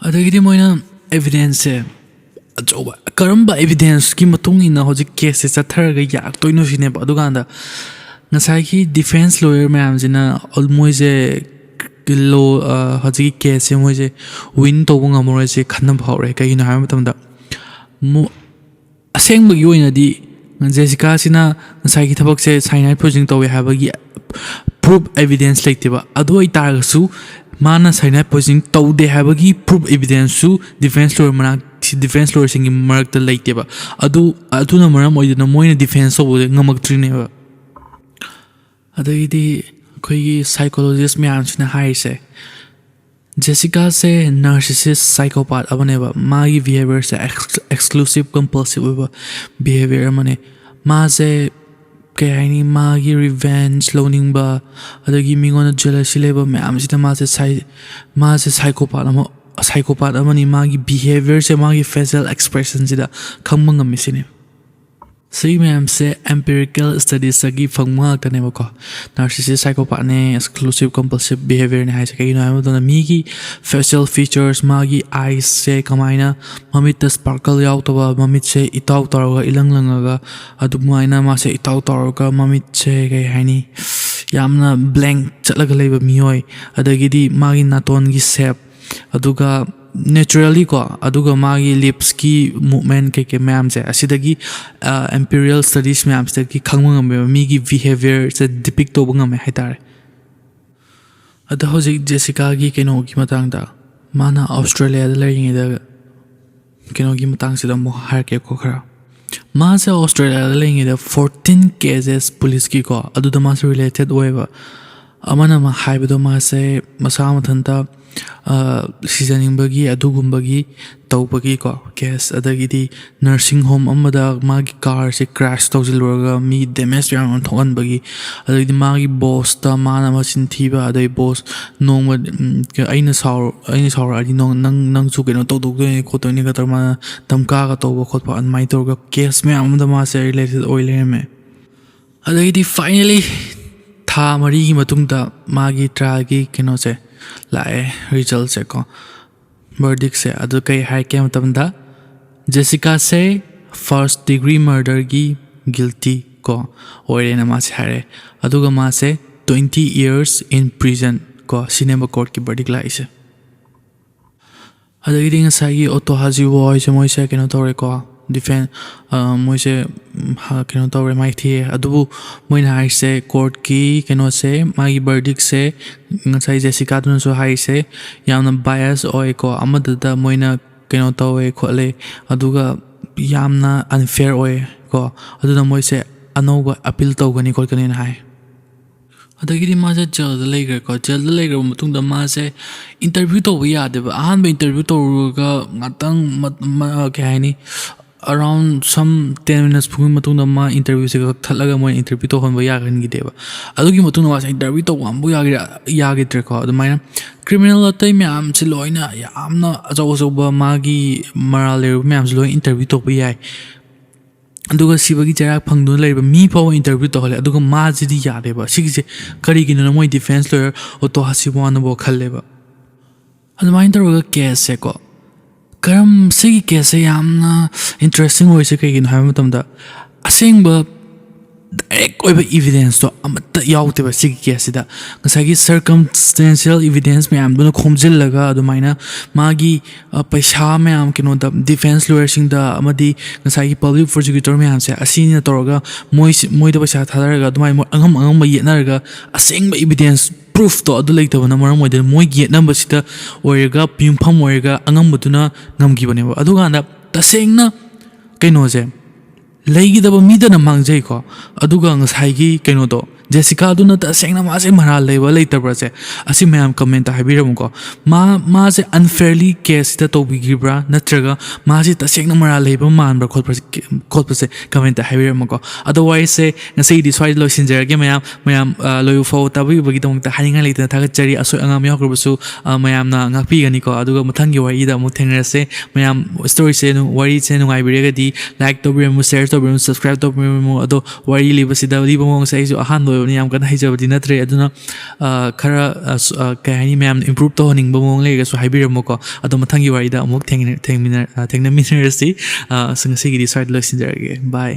adagidi moina evidence ajoba karamba evidence ki matungina hojik case se tharaga yak toino sine aduganda ngasai ki defense lawyer mayam jina almoise law hojik case moise win tobu ngamore se khanna phawre kai na ha matamda aseng bagi oina di Jessica sina ngasai ki thabak se cyanide poisoning towe habagi proof evidence lektiba adoi targasu mana cyanide poisoning taude habagi proof evidence su defense lawyer singi marakta leiteba aduna maram oiduna moina defense obode ngamaktrine adagidi khoi psychologist myam sina haise Jessica se narcissist psychopath abaneba magi behavior se exclusive compulsive behavior mane ma se kayani magi revenge loaning ba adagi mingona jealousy leba myam sita ma se psychopath amani magi behavior se magi facial expression sida khangmang amisine See ma'am say empirical studies sagi fangma taneba ko narcissist psychopath ne exclusive compulsive behavior ne hai sakai no amado na migi facial features magi eyes se kamaina mamit ta sparkle yaw toba mamit se itaw taraga ilanglangaga adumaina ma se itaw taraga mamit se kai haini yamna blank chatlaga leba mioi adagidi magi naton gi shape aduga naturally ko aduga magi lips ki movement ke ma'am se asidagi imperial studies ma'am se ki khangmang me mi gi behavior se depict to bangam me haitare ada hoji Jessica gi keno gi matangda mana Australia da learning da keno gi matang se da mo har ke ko khara ma se Australia da learning da 14 cases police ki ko adu da ma related weba amana ma haibado ma se masa mathanta seasoning bagi adugumbagi tawbagi ko case adagidi nursing home amada magi car se crash tawjilroga mi damage yam thogan bagi adagidi magi boss ta mana machin thiba adai boss nongma aina saur adi nang chu keno to ko ni ga tarma tamka ga tawba khotpa an mai torga case me amada ma se related oil me adagidi finally tha mari gi matungda magi trial gi keno se lae result se ko verdict se adu kai hai ke matamda Jessica se first degree murder gi guilty ko oirena ma se hare aduga ma se 20 years in prison ko cinema court ki verdict lai se adagi ding sa gi auto haji boy se moi se keno tore ko defend moise keno tore mai thi adubu moina hai se court ki keno se magi verdict se ngasai Jessica dun so hai se yamna bias oi ko amada moina keno tawe khole aduga yamna unfair oi ko aduna moise anoba appeal tawgani kolkani hai adagidi ma se jail da leger ko jail da leger mutung da ma se interview to ya de ahan be interview to ga ngatang ke hai ni around some 10 minutes phung matung da ma interview se thalaga moi interview to honba ya gan gi deba adugi matung ma se interview to wambu ya gi tre ko adumai criminal atai myam se loina yamna ajaw ba magi moral myam se loi interview to ya ꯑꯗꯨꯒ ꯁꯤꯕꯒꯤ ꯆꯩꯔꯥꯛ ꯐꯪꯗꯨꯅ ꯂꯩꯔꯤꯕ ꯃꯤ ꯐꯥꯎꯕ interview ꯇꯧꯍꯜꯂꯦ ꯑꯗꯨꯒ ꯃꯥꯁꯤꯗꯤ ꯌꯥꯗꯦꯕ ꯁꯤꯒꯤꯁꯦ ꯀꯔꯤꯒꯤꯅꯣ ꯃꯣꯏ ꯗꯤꯐꯦꯟꯁ ꯂꯣꯌꯔ ꯑꯣꯇꯣ ꯍꯥꯁꯤꯕꯋꯥꯅꯕꯨ ꯈꯜꯂꯦꯕ ꯑꯗꯨꯃꯥꯏꯅ ꯇꯧꯔꯒ ꯀꯦꯁꯁꯦꯀꯣ ꯁꯤꯒꯤ ꯀꯦꯁꯁꯦ ꯌꯥꯝꯅ ꯏꯟꯇꯔꯦꯁꯇꯤꯡ ꯑꯣꯏꯁꯦ ꯀꯩꯒꯤꯅꯣ ꯍꯥꯏꯕ ꯃꯇꯝꯗ ꯑꯁꯦꯡꯕ ꯗꯥꯏꯔꯦꯛ ꯑꯣꯏꯕ ꯏꯕꯤꯗꯦꯟꯁꯇꯣ ꯑꯃꯠꯇ ꯌꯥꯎꯗꯦꯕ ꯁꯤꯒꯤ ꯀꯦꯁꯁꯤꯗ ꯉꯁꯥꯏꯒꯤ ꯁꯔꯀꯝꯁꯇꯦꯟꯁꯤꯌꯦꯜ ꯏꯕꯤꯗꯦꯟꯁ ꯃꯌꯥꯝꯗꯨꯅ ꯈꯣꯝꯖꯤꯜꯂꯒ ꯑꯗꯨꯃꯥꯏꯅ ꯃꯥꯒꯤ ꯄꯩꯁꯥ ꯃꯌꯥꯝ ꯀꯩꯅꯣꯗ ꯗꯤꯐꯦꯟꯁ ꯂꯣꯌꯔꯁꯤꯡꯗ ꯑꯃꯗꯤ ꯉꯁꯥꯏꯒꯤ ꯄꯕ꯭ꯂꯤꯛ ꯄ꯭ꯔꯣꯁꯤꯀ꯭ꯌꯨꯇꯔ ꯃꯌꯥꯝꯁꯦ ꯑꯁꯤꯅ ꯇꯧꯔꯒ ꯃꯣꯏꯗ ꯄꯩꯁꯥ ꯊꯥꯗꯔꯒ ꯑꯗꯨꯃꯥꯏꯅ ꯑꯉꯝꯕ ꯌꯦꯠꯅꯔꯒ ꯑꯁꯦꯡꯕ ꯏꯕꯤꯗꯦꯟꯁ ꯄ꯭ꯔꯨꯐꯇꯣ ꯑꯗꯨ ꯂꯩꯇꯕꯅ ꯃꯔꯝ ꯑꯣꯏꯗꯨꯅ ꯃꯣꯏꯒꯤ ꯌꯦꯠꯅꯕꯁꯤꯗ ꯑꯣꯏꯔꯒ ꯌꯨꯝꯐꯝ ꯑꯣꯏꯔꯒ ꯑꯉꯝꯕꯗꯨꯅ ꯉꯝꯈꯤꯕꯅꯦꯕ ꯑꯗꯨꯀꯥꯟꯗ ꯇꯁꯦꯡꯅ ꯀꯩꯅꯣꯁꯦ ꯂꯩꯒꯗꯕ ꯃꯤꯗꯅ ꯃꯥꯡꯖꯩꯀꯣ ꯑꯗꯨꯒ ꯉꯁꯥꯏꯒꯤ ꯀꯩꯅꯣꯗꯣ ꯖꯦꯁꯤꯀꯥꯗꯨꯅ ꯇꯁꯦꯡꯅ ꯃꯥꯁꯦ ꯃꯔꯥꯜ ꯂꯩꯕ ꯂꯩꯇꯕ꯭ꯔꯥꯁꯦ ꯑꯁꯤ ꯃꯌꯥꯝ ꯀꯃꯦꯟꯇ ꯍꯥꯏꯕꯤꯔꯝꯃꯨꯀꯣ ꯃꯥꯁꯦ ꯑꯟꯐꯦꯌꯔꯂꯤ ꯀꯦꯁꯁꯤꯗ ꯇꯧꯕꯤꯈꯤꯕ꯭ꯔꯥ ꯅꯠꯇ꯭ꯔꯒ ꯃꯥꯁꯦ ꯇꯁꯦꯡꯅ ꯃꯔꯥꯜ ꯂꯩꯕ ꯃꯥꯟꯕ꯭ꯔꯥ ꯈꯣꯠꯄꯁꯦ ꯀꯃꯦꯟꯇ ꯍꯥꯏꯕꯤꯔꯝꯃꯨꯀꯣ ꯑꯗꯣ ꯋꯥꯔꯤꯁꯦ ꯉꯁꯤꯒꯤꯗꯤ ꯁ꯭ꯋꯥꯏꯗ ꯂꯣꯏꯁꯤꯟꯖꯔꯒꯦ ꯃꯌꯥꯝ ꯂꯣꯏꯕ ꯐꯥꯎꯕ ꯇꯥꯕꯤꯕꯒꯤꯗꯃꯛꯇ ꯍꯥꯏꯅꯤꯡꯉꯥꯏ ꯂꯩꯇꯅ ꯊꯥꯒꯠꯆꯔꯤ ꯑꯁꯣꯏ ꯑꯉꯥꯝ ꯌꯥꯎꯈ꯭ꯔꯕꯁꯨ ꯃꯌꯥꯝꯅ ꯉꯥꯛꯄꯤꯒꯅꯤꯀꯣ ꯑꯗꯨꯒ ꯃꯊꯪꯒꯤ ꯋꯥꯔꯤꯗ ꯑꯃꯨꯛ ꯊꯦꯡꯅꯔꯁꯦ ꯃꯌꯥꯝ ꯁ꯭ꯇꯣꯔꯤꯁꯦ ꯋꯥꯔꯤꯁꯦ ꯅꯨꯡꯉꯥꯏꯕꯤꯔꯒꯗꯤ ꯂꯥꯏꯛ ꯇꯧꯕꯤꯔꯝꯃꯨ ꯁꯦꯌꯔ ꯇꯧꯕꯤꯔꯝꯃꯨ ꯁꯕꯁꯀ꯭ꯔꯥꯏꯕ ꯇꯧꯕꯤꯔꯝꯃꯨ ꯑꯗꯣ ꯋꯥꯔꯤ ꯂꯤꯕꯁꯤꯗ ꯂꯤꯕ ꯃꯑꯣꯡꯁꯦ ꯑꯩꯁꯨ ꯑꯍꯥꯟꯕ ꯑꯣꯏꯕꯅꯤ ꯌꯥꯝ ꯀꯟꯅ ꯍꯩꯖꯕꯗꯤ ꯅꯠꯇ꯭ꯔꯦ ꯑꯗꯨꯅ ꯈꯔ ꯀꯩ ꯍꯥꯏꯅꯤ ꯃꯌꯥꯝꯅ ꯏꯝꯄ꯭ꯔꯨꯞ ꯇꯧꯍꯟꯅꯤꯡꯕ ꯃꯑꯣꯡ ꯂꯩꯔꯒꯁꯨ ꯍꯥꯏꯕꯤꯔꯝꯃꯨꯀꯣ ꯑꯗꯣ ꯃꯊꯪꯒꯤ ꯋꯥꯔꯤꯗ ꯑꯃꯨꯛ ꯊꯦꯡꯅꯃꯤꯟꯅꯔꯁꯤ ꯉꯁꯤꯒꯤꯗꯤ ꯁ꯭ꯋꯥꯏꯗ ꯂꯣꯏꯁꯤꯟꯖꯔꯒꯦ ꯕꯥꯏ